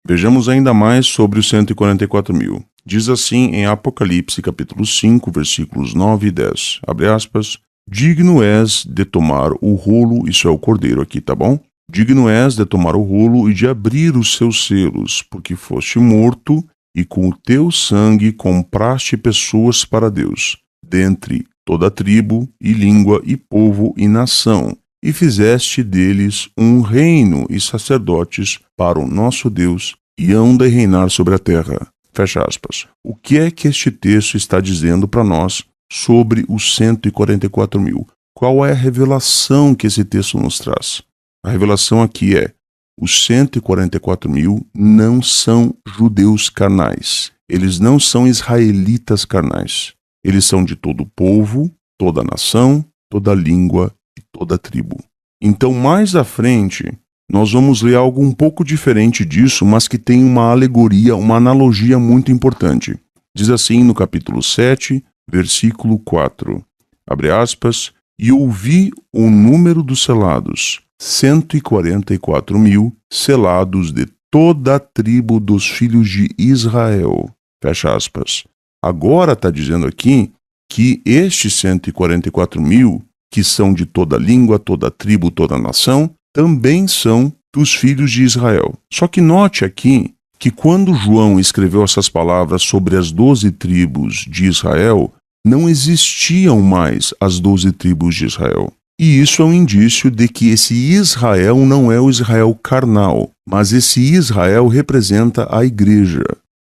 Vejamos ainda mais sobre os 144 mil. Diz assim em Apocalipse capítulo 5, versículos 9 e 10. Abre aspas. Digno és de tomar o rolo, isso é o cordeiro aqui, tá bom? Digno és de tomar o rolo e de abrir os seus selos, porque foste morto e com o teu sangue compraste pessoas para Deus, dentre toda tribo e língua e povo e nação, e fizeste deles um reino e sacerdotes para o nosso Deus, e hão de reinar sobre a terra. Fecha aspas. O que é que este texto está dizendo para nós sobre os 144 mil? Qual é a revelação que esse texto nos traz? A revelação aqui é: os 144 mil não são judeus carnais. Eles não são israelitas carnais. Eles são de todo povo, toda nação, toda língua e toda tribo. Então, mais à frente, nós vamos ler algo um pouco diferente disso, mas que tem uma alegoria, uma analogia muito importante. Diz assim no capítulo 7, versículo 4. Abre aspas. E ouvi o número dos selados, 144 mil, selados de toda a tribo dos filhos de Israel. Fecha aspas. Agora está dizendo aqui que estes 144 mil, que são de toda língua, toda tribo, toda nação, também são dos filhos de Israel. Só que note aqui que quando João escreveu essas palavras sobre as 12 tribos de Israel, não existiam mais as 12 tribos de Israel. E isso é um indício de que esse Israel não é o Israel carnal, mas esse Israel representa a igreja.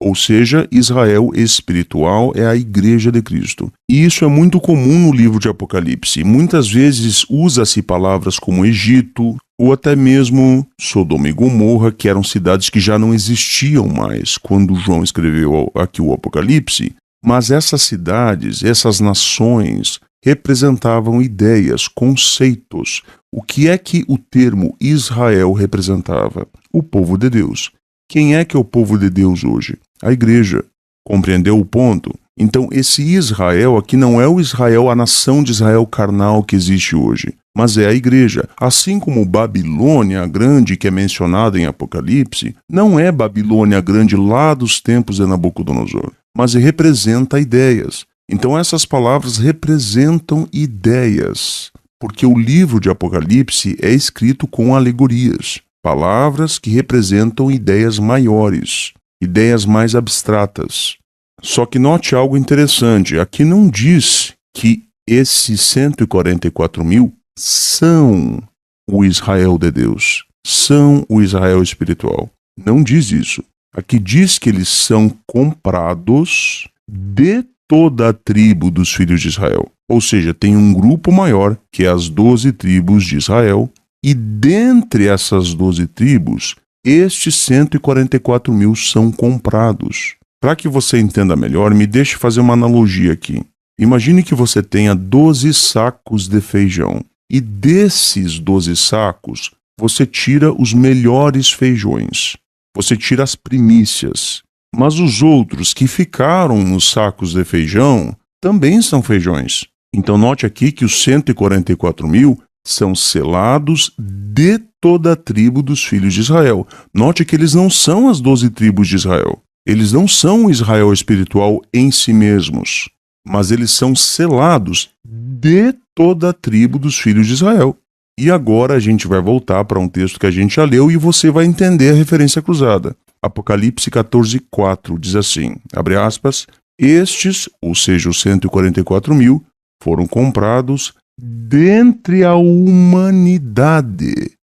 Ou seja, Israel espiritual é a igreja de Cristo. E isso é muito comum no livro de Apocalipse. Muitas vezes usa-se palavras como Egito, ou até mesmo Sodoma e Gomorra, que eram cidades que já não existiam mais quando João escreveu aqui o Apocalipse. Mas essas cidades, essas nações, representavam ideias, conceitos. O que é que o termo Israel representava? O povo de Deus. Quem é que é o povo de Deus hoje? A igreja. Compreendeu o ponto? Então, esse Israel aqui não é o Israel, a nação de Israel carnal que existe hoje, mas é a igreja. Assim como Babilônia grande, que é mencionada em Apocalipse, não é Babilônia grande lá dos tempos de Nabucodonosor, mas representa ideias. Então essas palavras representam ideias, porque o livro de Apocalipse é escrito com alegorias, palavras que representam ideias maiores, ideias mais abstratas. Só que note algo interessante, aqui não diz que esses 144 mil são o Israel de Deus, são o Israel espiritual. Não diz isso. Aqui diz que eles são comprados de toda a tribo dos filhos de Israel. Ou seja, tem um grupo maior, que é as 12 tribos de Israel, e dentre essas 12 tribos, estes 144 mil são comprados. Para que você entenda melhor, me deixe fazer uma analogia aqui. Imagine que você tenha 12 sacos de feijão, e desses 12 sacos, você tira os melhores feijões. Você tira as primícias, mas os outros que ficaram nos sacos de feijão também são feijões. Então note aqui que os 144 mil são selados de toda a tribo dos filhos de Israel. Note que eles não são as 12 tribos de Israel. Eles não são o Israel espiritual em si mesmos, mas eles são selados de toda a tribo dos filhos de Israel. E agora a gente vai voltar para um texto que a gente já leu e você vai entender a referência cruzada. Apocalipse 14:4 diz assim, abre aspas, estes, ou seja, os 144.000, foram comprados dentre a humanidade,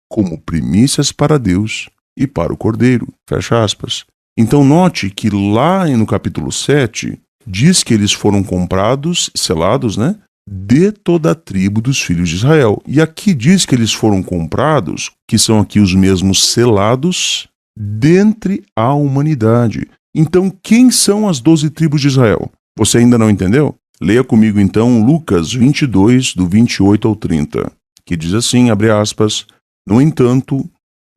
como primícias para Deus e para o Cordeiro. Fecha aspas. Então note que lá no capítulo 7, diz que eles foram comprados, selados, de toda a tribo dos filhos de Israel. E aqui diz que eles foram comprados, que são aqui os mesmos selados, dentre a humanidade. Então, quem são as 12 tribos de Israel? Você ainda não entendeu? Leia comigo então Lucas 22, do 28 ao 30, que diz assim, abre aspas, no entanto,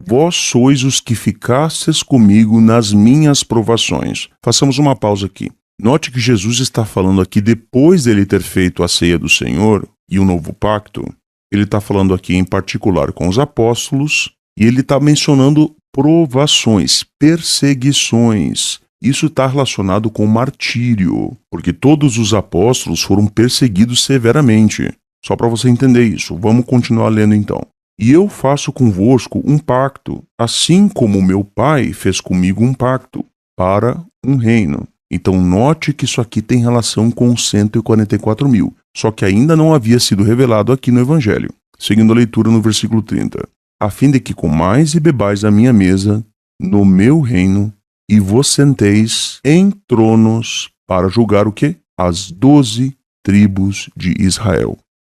vós sois os que ficastes comigo nas minhas provações. Façamos uma pausa aqui. Note que Jesus está falando aqui depois dele ter feito a ceia do Senhor e o novo pacto. Ele está falando aqui em particular com os apóstolos e ele está mencionando provações, perseguições. Isso está relacionado com martírio, porque todos os apóstolos foram perseguidos severamente. Só para você entender isso, vamos continuar lendo então. E eu faço convosco um pacto, assim como meu Pai fez comigo um pacto, para um reino. Então note que isso aqui tem relação com os 144.000, só que ainda não havia sido revelado aqui no Evangelho. Seguindo a leitura no versículo 30. A fim de que comais e bebais a minha mesa, no meu reino, e vos senteis em tronos para julgar o quê? As 12 tribos de Israel.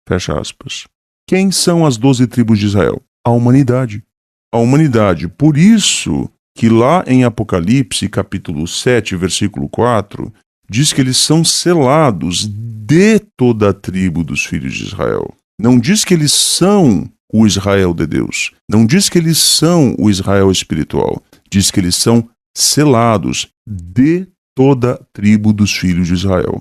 Fecha aspas. Quem são as 12 tribos de Israel? A humanidade. A humanidade. Por isso que lá em Apocalipse, capítulo 7, versículo 4, diz que eles são selados de toda a tribo dos filhos de Israel. Não diz que eles são o Israel de Deus. Não diz que eles são o Israel espiritual. Diz que eles são selados de toda a tribo dos filhos de Israel.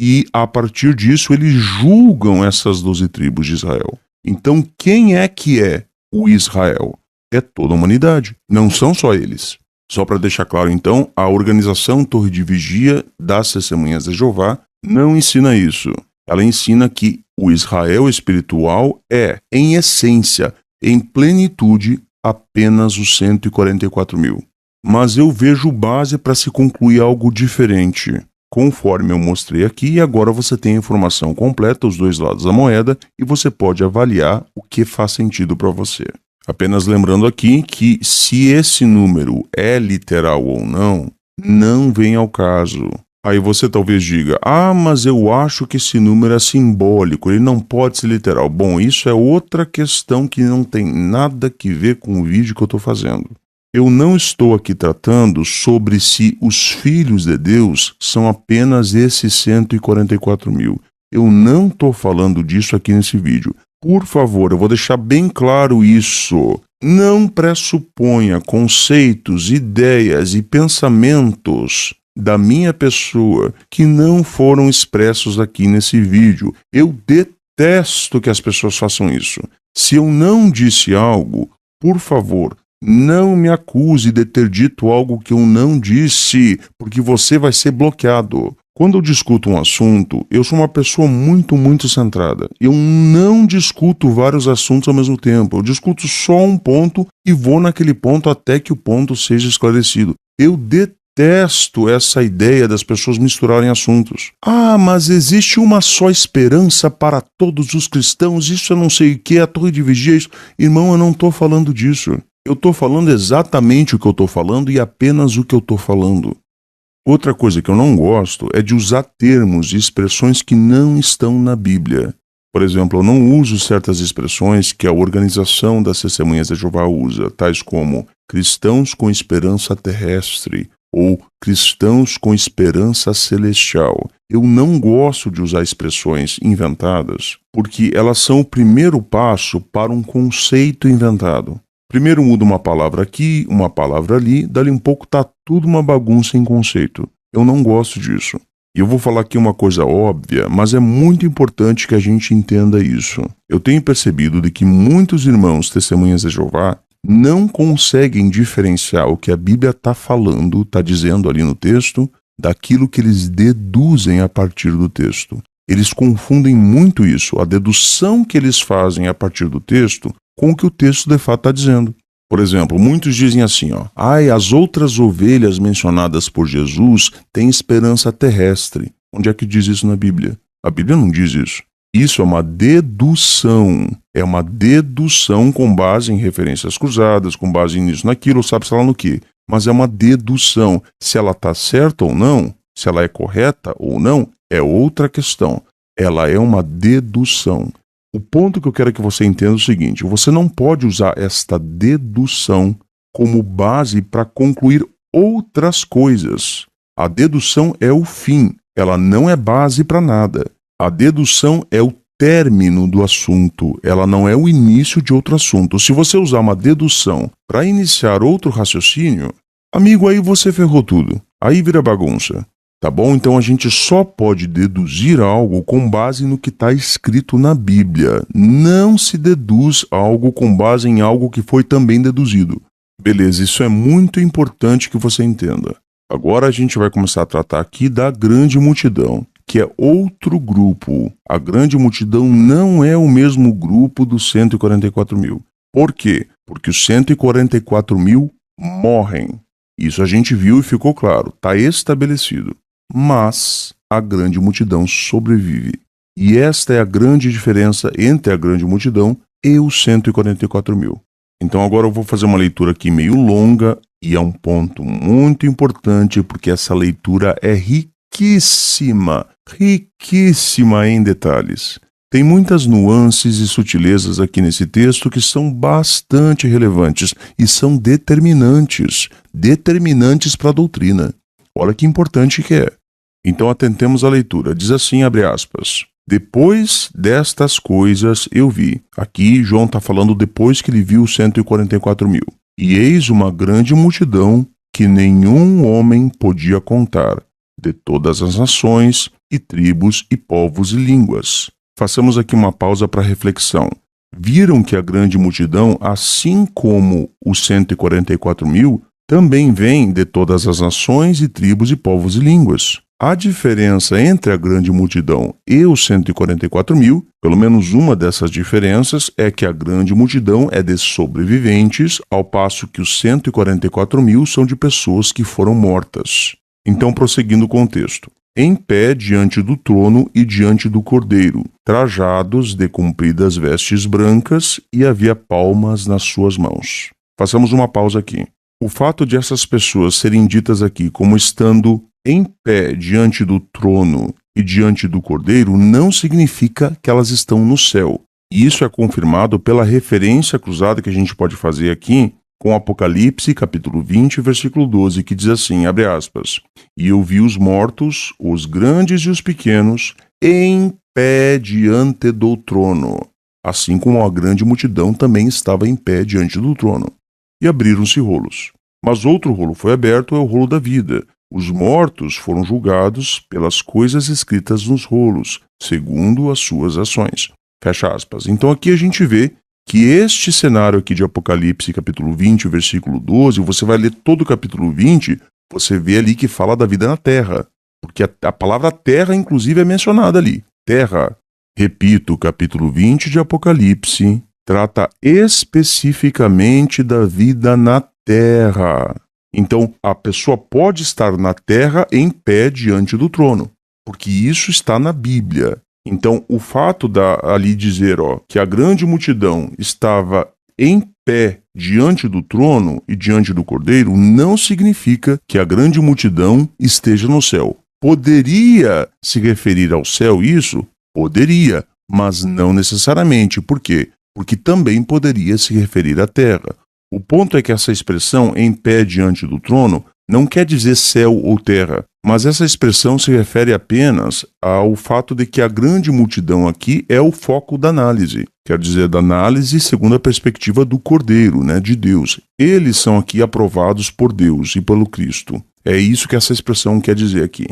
E a partir disso eles julgam essas 12 tribos de Israel. Então quem é que é o Israel? É toda a humanidade, não são só eles. Só para deixar claro então, a organização Torre de Vigia das Testemunhas de Jeová não ensina isso. Ela ensina que o Israel espiritual é, em essência, em plenitude, apenas os 144.000. Mas eu vejo base para se concluir algo diferente. Conforme eu mostrei aqui, e agora você tem a informação completa, os dois lados da moeda, e você pode avaliar o que faz sentido para você. Apenas lembrando aqui que se esse número é literal ou não, não vem ao caso. Aí você talvez diga, mas eu acho que esse número é simbólico, ele não pode ser literal. Bom, isso é outra questão que não tem nada que ver com o vídeo que eu estou fazendo. Eu não estou aqui tratando sobre se os filhos de Deus são apenas esses 144.000. Eu não estou falando disso aqui nesse vídeo. Por favor, eu vou deixar bem claro isso. Não pressuponha conceitos, ideias e pensamentos da minha pessoa que não foram expressos aqui nesse vídeo. Eu detesto que as pessoas façam isso. Se eu não disse algo, por favor, não me acuse de ter dito algo que eu não disse, porque você vai ser bloqueado. Quando eu discuto um assunto, eu sou uma pessoa muito centrada. Eu não discuto vários assuntos ao mesmo tempo. Eu discuto só um ponto e vou naquele ponto até que o ponto seja esclarecido. Eu detesto essa ideia das pessoas misturarem assuntos. Mas existe uma só esperança para todos os cristãos, isso eu não sei o que, a Torre de Vigia, isso. Irmão, eu não estou falando disso. Eu estou falando exatamente o que eu estou falando e apenas o que eu estou falando. Outra coisa que eu não gosto é de usar termos e expressões que não estão na Bíblia. Por exemplo, eu não uso certas expressões que a organização das Testemunhas de Jeová usa, tais como cristãos com esperança terrestre ou cristãos com esperança celestial. Eu não gosto de usar expressões inventadas porque elas são o primeiro passo para um conceito inventado. Primeiro muda uma palavra aqui, uma palavra ali, dali um pouco tá tudo uma bagunça em conceito. Eu não gosto disso. E eu vou falar aqui uma coisa óbvia, mas é muito importante que a gente entenda isso. Eu tenho percebido de que muitos irmãos testemunhas de Jeová não conseguem diferenciar o que a Bíblia está falando, está dizendo ali no texto, daquilo que eles deduzem a partir do texto. Eles confundem muito isso, a dedução que eles fazem a partir do texto, com o que o texto de fato está dizendo. Por exemplo, muitos dizem assim, as outras ovelhas mencionadas por Jesus têm esperança terrestre. Onde é que diz isso na Bíblia? A Bíblia não diz isso. Isso é uma dedução. É uma dedução com base em referências cruzadas, com base nisso, naquilo, sabe-se lá no quê. Mas é uma dedução. Se ela está certa ou não, se ela é correta ou não, é outra questão. Ela é uma dedução. O ponto que eu quero que você entenda é o seguinte: você não pode usar esta dedução como base para concluir outras coisas. A dedução é o fim, ela não é base para nada. A dedução é o término do assunto, ela não é o início de outro assunto. Se você usar uma dedução para iniciar outro raciocínio, amigo, aí você ferrou tudo. Aí vira bagunça. Tá bom? Então a gente só pode deduzir algo com base no que está escrito na Bíblia. Não se deduz algo com base em algo que foi também deduzido. Beleza, isso é muito importante que você entenda. Agora a gente vai começar a tratar aqui da grande multidão, que é outro grupo. A grande multidão não é o mesmo grupo dos 144 mil. Por quê? Porque os 144 mil morrem. Isso a gente viu e ficou claro, está estabelecido. Mas a grande multidão sobrevive. E esta é a grande diferença entre a grande multidão e os 144 mil. Então agora eu vou fazer uma leitura aqui meio longa e é um ponto muito importante porque essa leitura é riquíssima em detalhes. Tem muitas nuances e sutilezas aqui nesse texto que são bastante relevantes e são determinantes para a doutrina. Olha que importante que é. Então atentemos à leitura. Diz assim, abre aspas. Depois destas coisas eu vi. Aqui João está falando depois que ele viu os 144 mil. E eis uma grande multidão que nenhum homem podia contar, de todas as nações e tribos e povos e línguas. Façamos aqui uma pausa para reflexão. Viram que a grande multidão, assim como os 144 mil, também vem de todas as nações e tribos e povos e línguas. A diferença entre a grande multidão e os 144 mil, pelo menos uma dessas diferenças, é que a grande multidão é de sobreviventes, ao passo que os 144 mil são de pessoas que foram mortas. Então, prosseguindo o contexto. Em pé diante do trono e diante do cordeiro, trajados de compridas vestes brancas, e havia palmas nas suas mãos. Façamos uma pausa aqui. O fato de essas pessoas serem ditas aqui como estando em pé diante do trono e diante do cordeiro não significa que elas estão no céu. E isso é confirmado pela referência cruzada que a gente pode fazer aqui com Apocalipse, capítulo 20, versículo 12, que diz assim, abre aspas, e eu vi os mortos, os grandes e os pequenos, em pé diante do trono, assim como a grande multidão também estava em pé diante do trono. E abriram-se rolos. Mas outro rolo foi aberto, é o rolo da vida. Os mortos foram julgados pelas coisas escritas nos rolos, segundo as suas ações. Fecha aspas. Então aqui a gente vê que este cenário aqui de Apocalipse, capítulo 20, versículo 12, você vai ler todo o capítulo 20, você vê ali que fala da vida na terra. Porque a palavra terra, inclusive, é mencionada ali. Terra. Repito, capítulo 20 de Apocalipse trata especificamente da vida na terra. Então, a pessoa pode estar na terra em pé diante do trono, porque isso está na Bíblia. Então, o fato ali dizer que a grande multidão estava em pé diante do trono e diante do cordeiro não significa que a grande multidão esteja no céu. Poderia se referir ao céu isso? Poderia, mas não necessariamente. Por quê? Porque também poderia se referir à terra. O ponto é que essa expressão em pé diante do trono não quer dizer céu ou terra, mas essa expressão se refere apenas ao fato de que a grande multidão aqui é o foco da análise. Quer dizer, da análise segundo a perspectiva do Cordeiro, de Deus. Eles são aqui aprovados por Deus e pelo Cristo. É isso que essa expressão quer dizer aqui.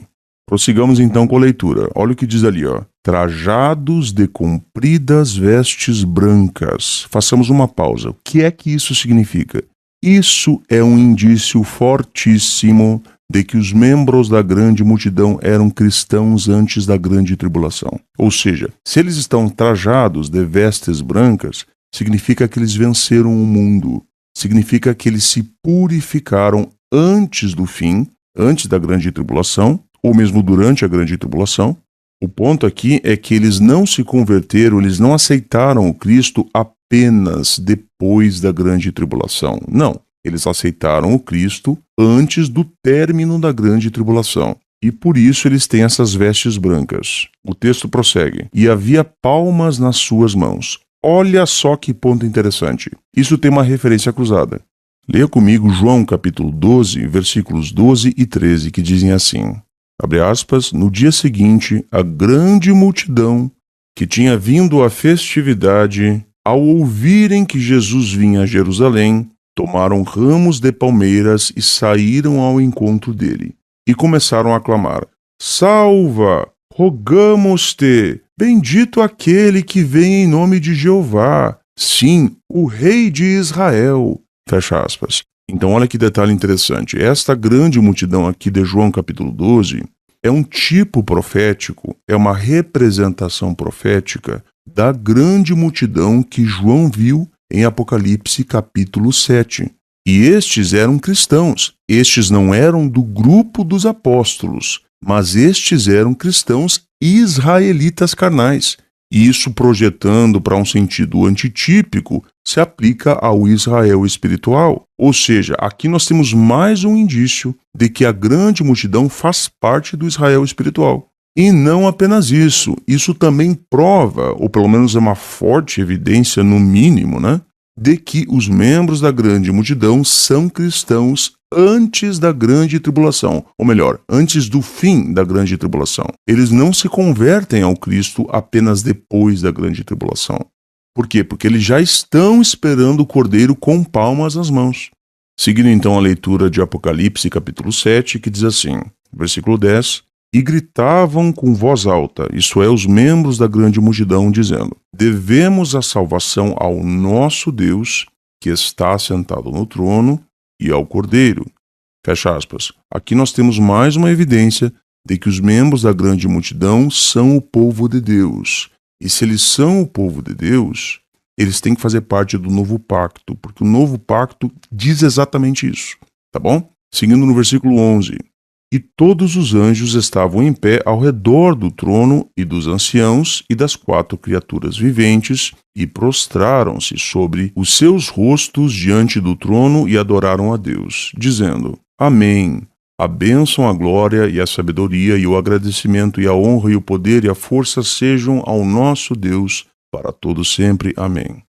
Prossigamos então com a leitura. Olha o que diz ali, ó. Trajados de compridas vestes brancas. Façamos uma pausa. O que é que isso significa? Isso é um indício fortíssimo de que os membros da grande multidão eram cristãos antes da grande tribulação. Ou seja, se eles estão trajados de vestes brancas, significa que eles venceram o mundo. Significa que eles se purificaram antes do fim, antes da grande tribulação, ou mesmo durante a grande tribulação. O ponto aqui é que eles não se converteram, eles não aceitaram o Cristo apenas depois da grande tribulação. Não, eles aceitaram o Cristo antes do término da grande tribulação. E por isso eles têm essas vestes brancas. O texto prossegue. E havia palmas nas suas mãos. Olha só que ponto interessante. Isso tem uma referência cruzada. Leia comigo João capítulo 12, versículos 12 e 13, que dizem assim. Abre aspas, no dia seguinte, a grande multidão que tinha vindo à festividade, ao ouvirem que Jesus vinha a Jerusalém, tomaram ramos de palmeiras e saíram ao encontro dele. E começaram a clamar, salva, rogamos-te, bendito aquele que vem em nome de Jeová, sim, o rei de Israel. Fecha aspas. Então olha que detalhe interessante, esta grande multidão aqui de João capítulo 12 é um tipo profético, é uma representação profética da grande multidão que João viu em Apocalipse capítulo 7. E estes eram cristãos, estes não eram do grupo dos apóstolos, mas estes eram cristãos israelitas carnais. E isso projetando para um sentido antitípico, se aplica ao Israel espiritual. Ou seja, aqui nós temos mais um indício de que a grande multidão faz parte do Israel espiritual. E não apenas isso, isso também prova, ou pelo menos é uma forte evidência, no mínimo, de que os membros da grande multidão são cristãos antes da grande tribulação, ou melhor, antes do fim da grande tribulação. Eles não se convertem ao Cristo apenas depois da grande tribulação. Por quê? Porque eles já estão esperando o Cordeiro com palmas nas mãos. Seguindo então a leitura de Apocalipse capítulo 7, que diz assim, versículo 10, e gritavam com voz alta, isso é, os membros da grande multidão, dizendo, devemos a salvação ao nosso Deus, que está sentado no trono, e ao Cordeiro. Fecha aspas. Aqui nós temos mais uma evidência de que os membros da grande multidão são o povo de Deus. E se eles são o povo de Deus, eles têm que fazer parte do novo pacto, porque o novo pacto diz exatamente isso, tá bom? Seguindo no versículo 11. E todos os anjos estavam em pé ao redor do trono e dos anciãos e das 4 criaturas viventes, e prostraram-se sobre os seus rostos diante do trono e adoraram a Deus, dizendo, Amém. A bênção, a glória e a sabedoria e o agradecimento e a honra e o poder e a força sejam ao nosso Deus para todo sempre. Amém.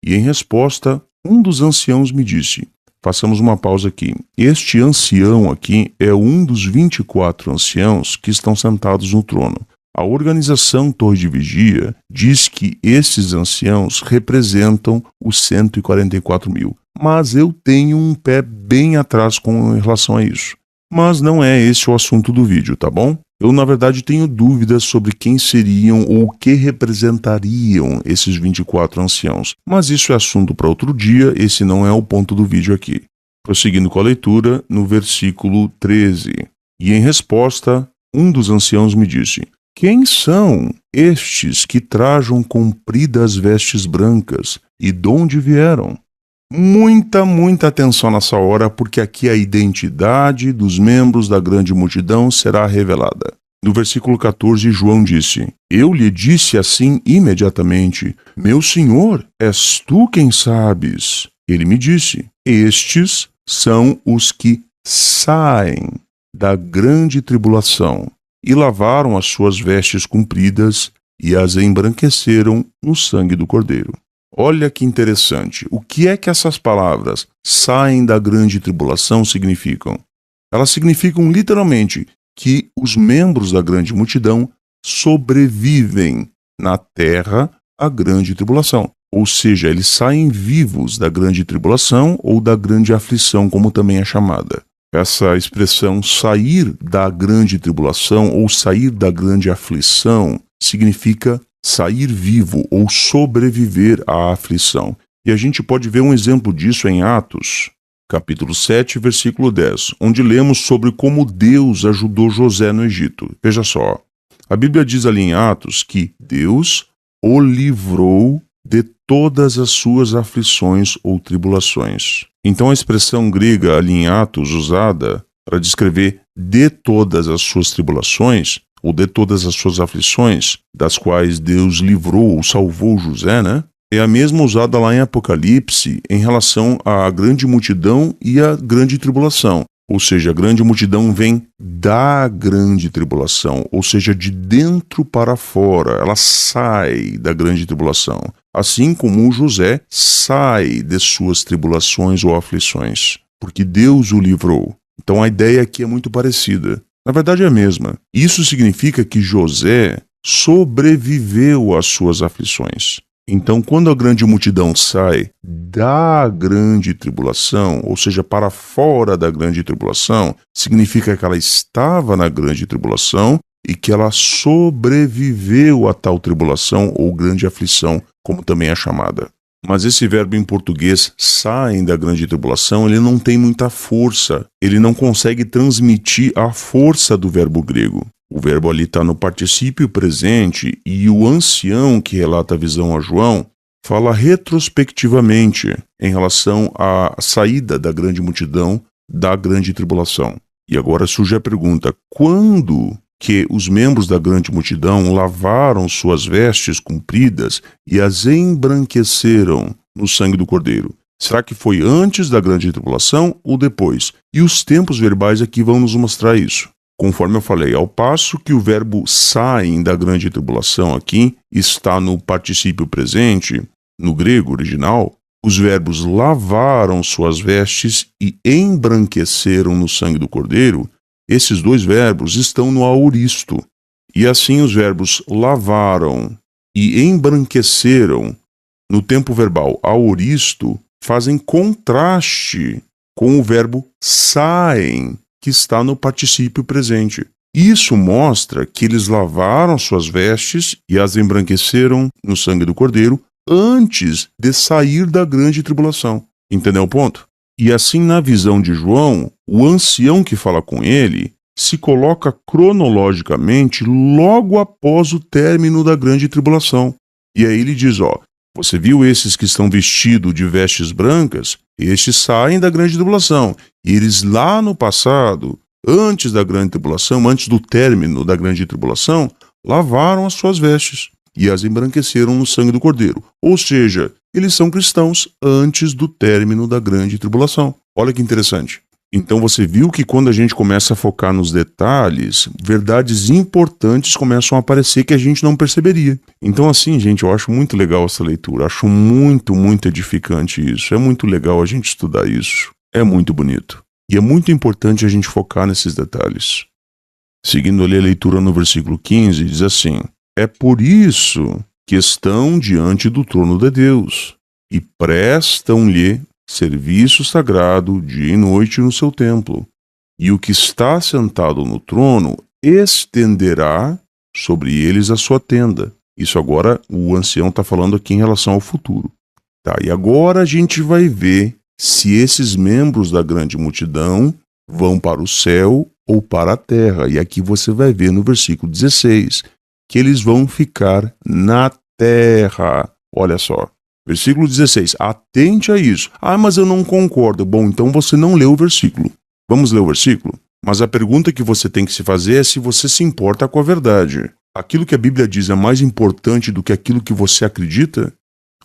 E em resposta, um dos anciãos me disse, façamos uma pausa aqui. Este ancião aqui é um dos 24 anciãos que estão sentados no trono. A organização Torre de Vigia diz que esses anciãos representam os 144 mil. Mas eu tenho um pé bem atrás com relação a isso. Mas não é esse o assunto do vídeo, tá bom? Eu, na verdade, tenho dúvidas sobre quem seriam ou o que representariam esses 24 anciãos. Mas isso é assunto para outro dia, esse não é o ponto do vídeo aqui. Prosseguindo com a leitura, no versículo 13. E em resposta, um dos anciãos me disse, quem são estes que trajam compridas vestes brancas e de onde vieram? Muita atenção nessa hora, porque aqui a identidade dos membros da grande multidão será revelada. No versículo 14, João disse, eu lhe disse assim imediatamente, meu Senhor, és tu quem sabes. Ele me disse, estes são os que saem da grande tribulação e lavaram as suas vestes compridas e as embranqueceram no sangue do Cordeiro. Olha que interessante. O que é que essas palavras saem da grande tribulação significam? Elas significam literalmente que os membros da grande multidão sobrevivem na terra à grande tribulação. Ou seja, eles saem vivos da grande tribulação ou da grande aflição, como também é chamada. Essa expressão sair da grande tribulação ou sair da grande aflição significa sair vivo ou sobreviver à aflição. E a gente pode ver um exemplo disso em Atos, capítulo 7, versículo 10, onde lemos sobre como Deus ajudou José no Egito. Veja só, a Bíblia diz ali em Atos que Deus o livrou de todas as suas aflições ou tribulações. Então a expressão grega ali em Atos usada para descrever de todas as suas tribulações ou de todas as suas aflições, das quais Deus livrou ou salvou José, é a mesma usada lá em Apocalipse em relação à grande multidão e à grande tribulação. Ou seja, a grande multidão vem da grande tribulação, ou seja, de dentro para fora, ela sai da grande tribulação. Assim como o José sai de suas tribulações ou aflições, porque Deus o livrou. Então a ideia aqui é muito parecida. Na verdade é a mesma. Isso significa que José sobreviveu às suas aflições. Então, quando a grande multidão sai da grande tribulação, ou seja, para fora da grande tribulação, significa que ela estava na grande tribulação e que ela sobreviveu a tal tribulação ou grande aflição, como também é chamada. Mas esse verbo em português, saem da grande tribulação, ele não tem muita força, ele não consegue transmitir a força do verbo grego. O verbo ali está no particípio presente e o ancião que relata a visão a João fala retrospectivamente em relação à saída da grande multidão da grande tribulação. E agora surge a pergunta, quando que os membros da grande multidão lavaram suas vestes compridas e as embranqueceram no sangue do Cordeiro? Será que foi antes da grande tribulação ou depois? E os tempos verbais aqui vão nos mostrar isso. Conforme eu falei, ao passo que o verbo saem da grande tribulação aqui está no particípio presente, no grego original, os verbos lavaram suas vestes e embranqueceram no sangue do Cordeiro, esses dois verbos estão no aoristo. E assim os verbos lavaram e embranqueceram no tempo verbal aoristo fazem contraste com o verbo saem, que está no particípio presente. Isso mostra que eles lavaram suas vestes e as embranqueceram no sangue do Cordeiro antes de sair da grande tribulação. Entendeu o ponto? E assim, na visão de João, o ancião que fala com ele se coloca cronologicamente logo após o término da grande tribulação. E aí ele diz, você viu esses que estão vestidos de vestes brancas? Estes saem da grande tribulação. E eles lá no passado, antes da grande tribulação, antes do término da grande tribulação, lavaram as suas vestes e as embranqueceram no sangue do Cordeiro. Ou seja, eles são cristãos antes do término da grande tribulação. Olha que interessante. Então você viu que quando a gente começa a focar nos detalhes, verdades importantes começam a aparecer que a gente não perceberia. Então assim, gente, eu acho muito legal essa leitura. Acho muito, muito edificante isso. É muito legal a gente estudar isso. É muito bonito. E é muito importante a gente focar nesses detalhes. Seguindo ali a leitura no versículo 15, diz assim: é por isso que estão diante do trono de Deus e prestam-lhe serviço sagrado dia e noite no seu templo. E o que está sentado no trono estenderá sobre eles a sua tenda. Isso agora o ancião está falando aqui em relação ao futuro. E agora a gente vai ver se esses membros da grande multidão vão para o céu ou para a terra. E aqui você vai ver no versículo 16 que eles vão ficar na terra. Olha só. Versículo 16, atente a isso. Mas eu não concordo. Bom, então você não leu o versículo. Vamos ler o versículo? Mas a pergunta que você tem que se fazer é se você se importa com a verdade. Aquilo que a Bíblia diz é mais importante do que aquilo que você acredita?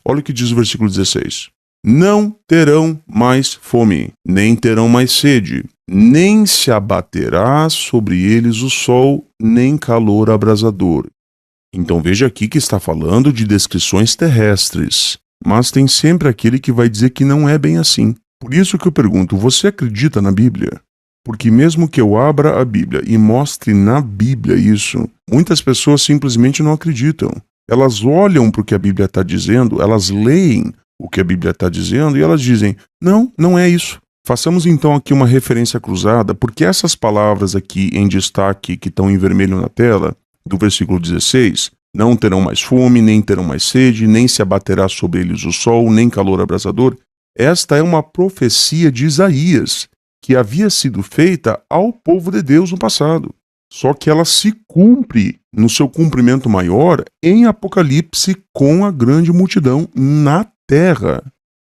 Olha o que diz o versículo 16. Não terão mais fome, nem terão mais sede, nem se abaterá sobre eles o sol, nem calor abrasador. Então veja aqui que está falando de descrições terrestres. Mas tem sempre aquele que vai dizer que não é bem assim. Por isso que eu pergunto, você acredita na Bíblia? Porque mesmo que eu abra a Bíblia e mostre na Bíblia isso, muitas pessoas simplesmente não acreditam. Elas olham para o que a Bíblia está dizendo, elas leem o que a Bíblia está dizendo e elas dizem, não é isso. Façamos então aqui uma referência cruzada, porque essas palavras aqui em destaque que estão em vermelho na tela, do versículo 16, não terão mais fome, nem terão mais sede, nem se abaterá sobre eles o sol, nem calor abrasador. Esta é uma profecia de Isaías, que havia sido feita ao povo de Deus no passado. Só que ela se cumpre no seu cumprimento maior em Apocalipse com a grande multidão na terra.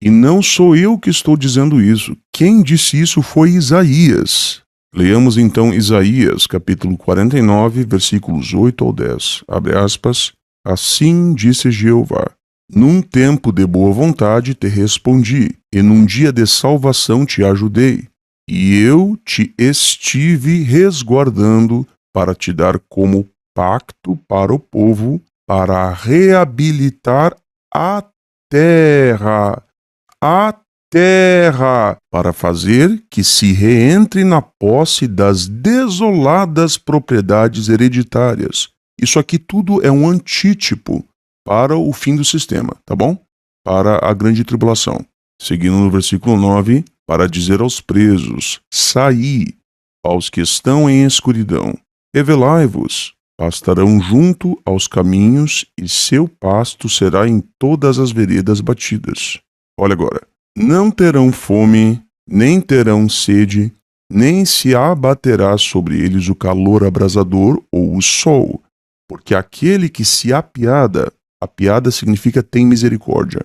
E não sou eu que estou dizendo isso. Quem disse isso foi Isaías. Leamos então Isaías, capítulo 49, versículos 8 ao 10. Abre aspas. Assim disse Jeová: num tempo de boa vontade te respondi, e num dia de salvação te ajudei. E eu te estive resguardando para te dar como pacto para o povo, para reabilitar a terra, para fazer que se reentre na posse das desoladas propriedades hereditárias. Isso aqui tudo é um antítipo para o fim do sistema, tá bom? Para a grande tribulação. Seguindo no versículo 9, para dizer aos presos: saí, aos que estão em escuridão, revelai-vos, pastarão junto aos caminhos, e seu pasto será em todas as veredas batidas. Olha agora, não terão fome, nem terão sede, nem se abaterá sobre eles o calor abrasador ou o sol, porque aquele que se apiada significa tem misericórdia,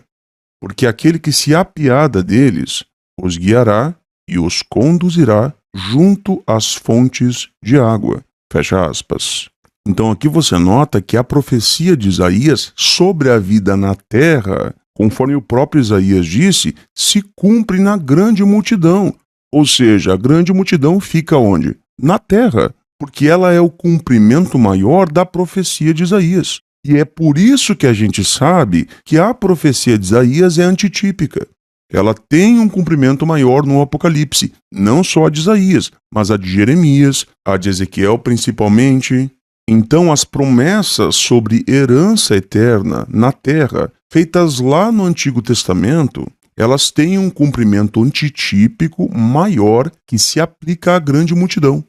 porque aquele que se apiada deles os guiará e os conduzirá junto às fontes de água. Fecha aspas. Então aqui você nota que a profecia de Isaías sobre a vida na terra, conforme o próprio Isaías disse, se cumpre na grande multidão. Ou seja, a grande multidão fica onde? Na terra, porque ela é o cumprimento maior da profecia de Isaías. E é por isso que a gente sabe que a profecia de Isaías é antitípica. Ela tem um cumprimento maior no Apocalipse, não só a de Isaías, mas a de Jeremias, a de Ezequiel principalmente. Então as promessas sobre herança eterna na terra, feitas lá no Antigo Testamento, elas têm um cumprimento antitípico maior que se aplica à grande multidão.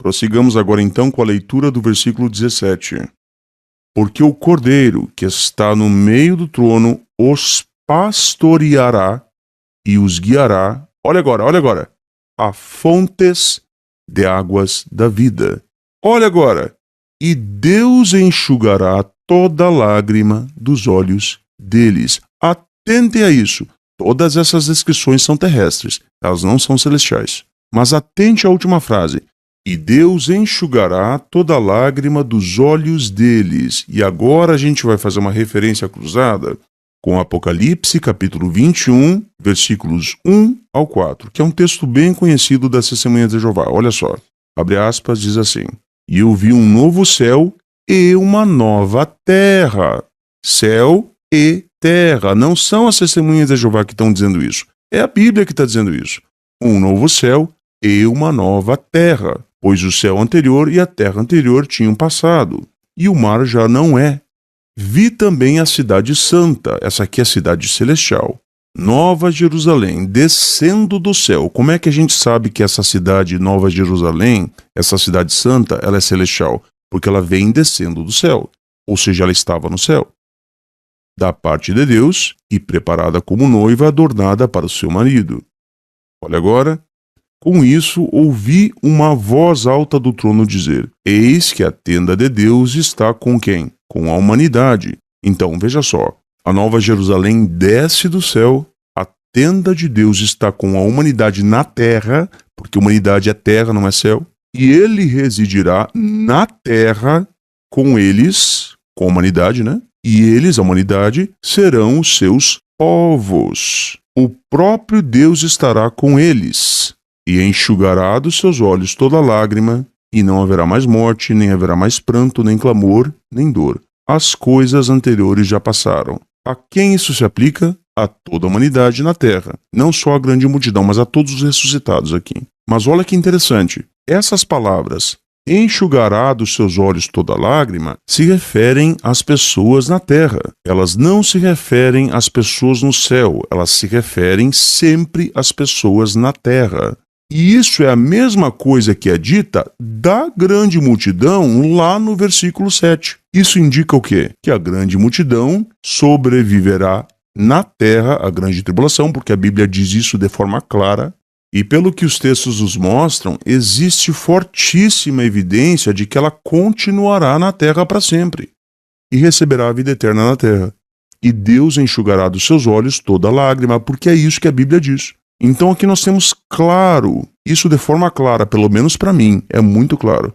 Prossigamos agora então com a leitura do versículo 17. Porque o Cordeiro que está no meio do trono os pastoreará e os guiará, olha agora, a fontes de águas da vida. Olha agora, e Deus enxugará toda lágrima dos olhos deles. Atente a isso. Todas essas descrições são terrestres, elas não são celestiais. Mas atente à última frase. E Deus enxugará toda lágrima dos olhos deles. E agora a gente vai fazer uma referência cruzada com Apocalipse, capítulo 21, versículos 1 ao 4, que é um texto bem conhecido das Testemunhas de Jeová. Olha só, abre aspas, diz assim: E eu vi um novo céu e uma nova terra. Céu e terra. Não são as Testemunhas de Jeová que estão dizendo isso. É a Bíblia que está dizendo isso. Um novo céu e uma nova terra. Pois o céu anterior e a terra anterior tinham passado, e o mar já não é. Vi também a cidade santa, essa aqui é a cidade celestial, Nova Jerusalém, descendo do céu. Como é que a gente sabe que essa cidade Nova Jerusalém, essa cidade santa, ela é celestial? Porque ela vem descendo do céu, ou seja, ela estava no céu. Da parte de Deus, e preparada como noiva adornada para o seu marido. Olha agora. Com isso, ouvi uma voz alta do trono dizer: Eis que a tenda de Deus está com quem? Com a humanidade. Então, veja só, a Nova Jerusalém desce do céu, a tenda de Deus está com a humanidade na terra, porque humanidade é terra, não é céu, e ele residirá na terra com eles, com a humanidade, né? E eles, a humanidade, serão os seus povos. O próprio Deus estará com eles. E enxugará dos seus olhos toda lágrima, e não haverá mais morte, nem haverá mais pranto, nem clamor, nem dor. As coisas anteriores já passaram. A quem isso se aplica? A toda a humanidade na terra. Não só a grande multidão, mas a todos os ressuscitados aqui. Mas olha que interessante. Essas palavras, enxugará dos seus olhos toda lágrima, se referem às pessoas na terra. Elas não se referem às pessoas no céu, elas se referem sempre às pessoas na terra. E isso é a mesma coisa que é dita da grande multidão lá no versículo 7. Isso indica o quê? Que a grande multidão sobreviverá na terra, a grande tribulação, porque a Bíblia diz isso de forma clara. E pelo que os textos nos mostram, existe fortíssima evidência de que ela continuará na terra para sempre e receberá a vida eterna na terra. E Deus enxugará dos seus olhos toda lágrima, porque é isso que a Bíblia diz. Então aqui nós temos claro, isso de forma clara, pelo menos para mim, é muito claro.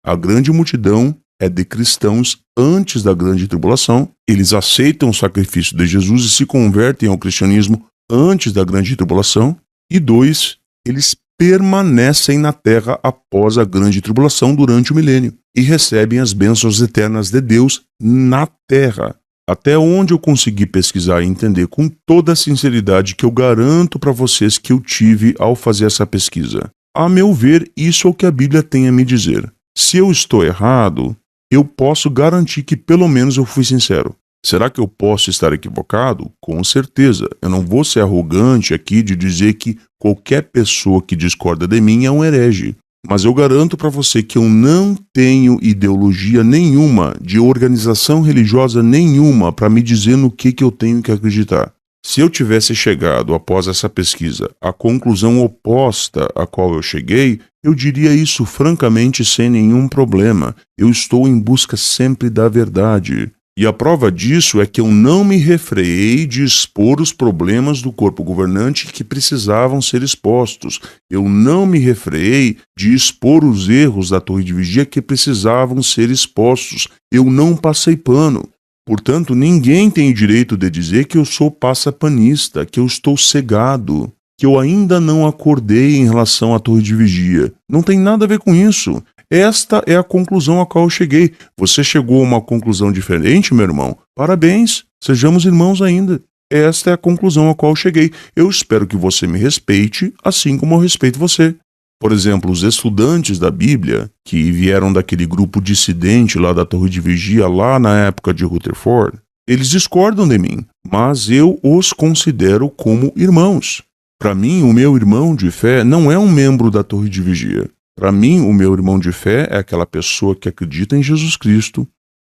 A grande multidão é de cristãos antes da grande tribulação, eles aceitam o sacrifício de Jesus e se convertem ao cristianismo antes da grande tribulação. E 2, eles permanecem na terra após a grande tribulação durante o milênio e recebem as bênçãos eternas de Deus na terra. Até onde eu consegui pesquisar e entender com toda a sinceridade que eu garanto para vocês que eu tive ao fazer essa pesquisa. A meu ver, isso é o que a Bíblia tem a me dizer. Se eu estou errado, eu posso garantir que pelo menos eu fui sincero. Será que eu posso estar equivocado? Com certeza. Eu não vou ser arrogante aqui de dizer que qualquer pessoa que discorda de mim é um herege. Mas eu garanto para você que eu não tenho ideologia nenhuma, de organização religiosa nenhuma, para me dizer no que eu tenho que acreditar. Se eu tivesse chegado, após essa pesquisa, à conclusão oposta à qual eu cheguei, eu diria isso francamente sem nenhum problema. Eu estou em busca sempre da verdade. E a prova disso é que eu não me refreiei de expor os problemas do corpo governante que precisavam ser expostos. Eu não me refreiei de expor os erros da torre de vigia que precisavam ser expostos. Eu não passei pano. Portanto, ninguém tem o direito de dizer que eu sou passapanista, que eu estou cegado, que eu ainda não acordei em relação à torre de vigia. Não tem nada a ver com isso. Esta é a conclusão a qual eu cheguei. Você chegou a uma conclusão diferente, meu irmão? Parabéns, sejamos irmãos ainda. Esta é a conclusão a qual eu cheguei. Eu espero que você me respeite, assim como eu respeito você. Por exemplo, os estudantes da Bíblia, que vieram daquele grupo dissidente lá da Torre de Vigia, lá na época de Rutherford, eles discordam de mim, mas eu os considero como irmãos. Para mim, o meu irmão de fé não é um membro da Torre de Vigia. Para mim, o meu irmão de fé é aquela pessoa que acredita em Jesus Cristo,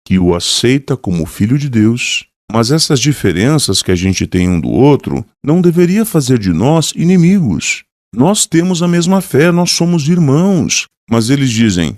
que o aceita como Filho de Deus, mas essas diferenças que a gente tem um do outro não deveria fazer de nós inimigos. Nós temos a mesma fé, nós somos irmãos. Mas eles dizem,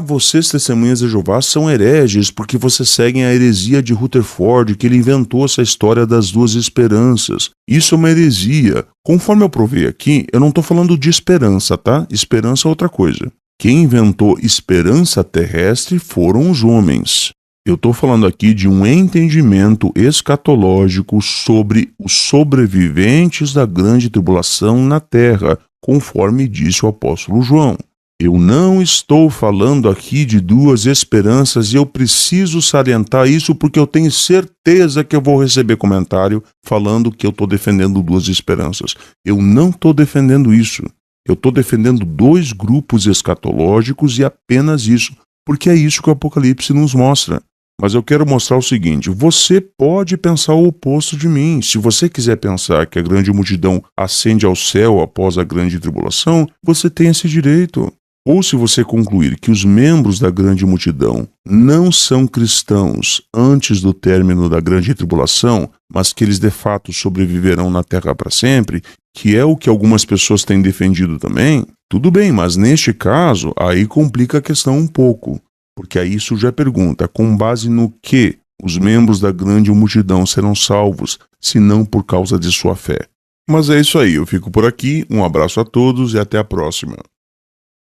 vocês testemunhas de Jeová são hereges porque vocês seguem a heresia de Rutherford, que ele inventou essa história das duas esperanças. Isso é uma heresia. Conforme eu provei aqui, eu não estou falando de esperança, tá? Esperança é outra coisa. Quem inventou esperança terrestre foram os homens. Eu estou falando aqui de um entendimento escatológico sobre os sobreviventes da grande tribulação na terra, conforme disse o apóstolo João. Eu não estou falando aqui de duas esperanças e eu preciso salientar isso porque eu tenho certeza que eu vou receber comentário falando que eu estou defendendo duas esperanças. Eu não estou defendendo isso. Eu estou defendendo dois grupos escatológicos e apenas isso, porque é isso que o Apocalipse nos mostra. Mas eu quero mostrar o seguinte, você pode pensar o oposto de mim. Se você quiser pensar que a grande multidão ascende ao céu após a grande tribulação, você tem esse direito. Ou se você concluir que os membros da grande multidão não são cristãos antes do término da grande tribulação, mas que eles de fato sobreviverão na terra para sempre, que é o que algumas pessoas têm defendido também, tudo bem, mas neste caso, aí complica a questão um pouco. Porque aí surge a pergunta, com base no que os membros da grande multidão serão salvos, se não por causa de sua fé? Mas é isso aí, eu fico por aqui, um abraço a todos e até a próxima.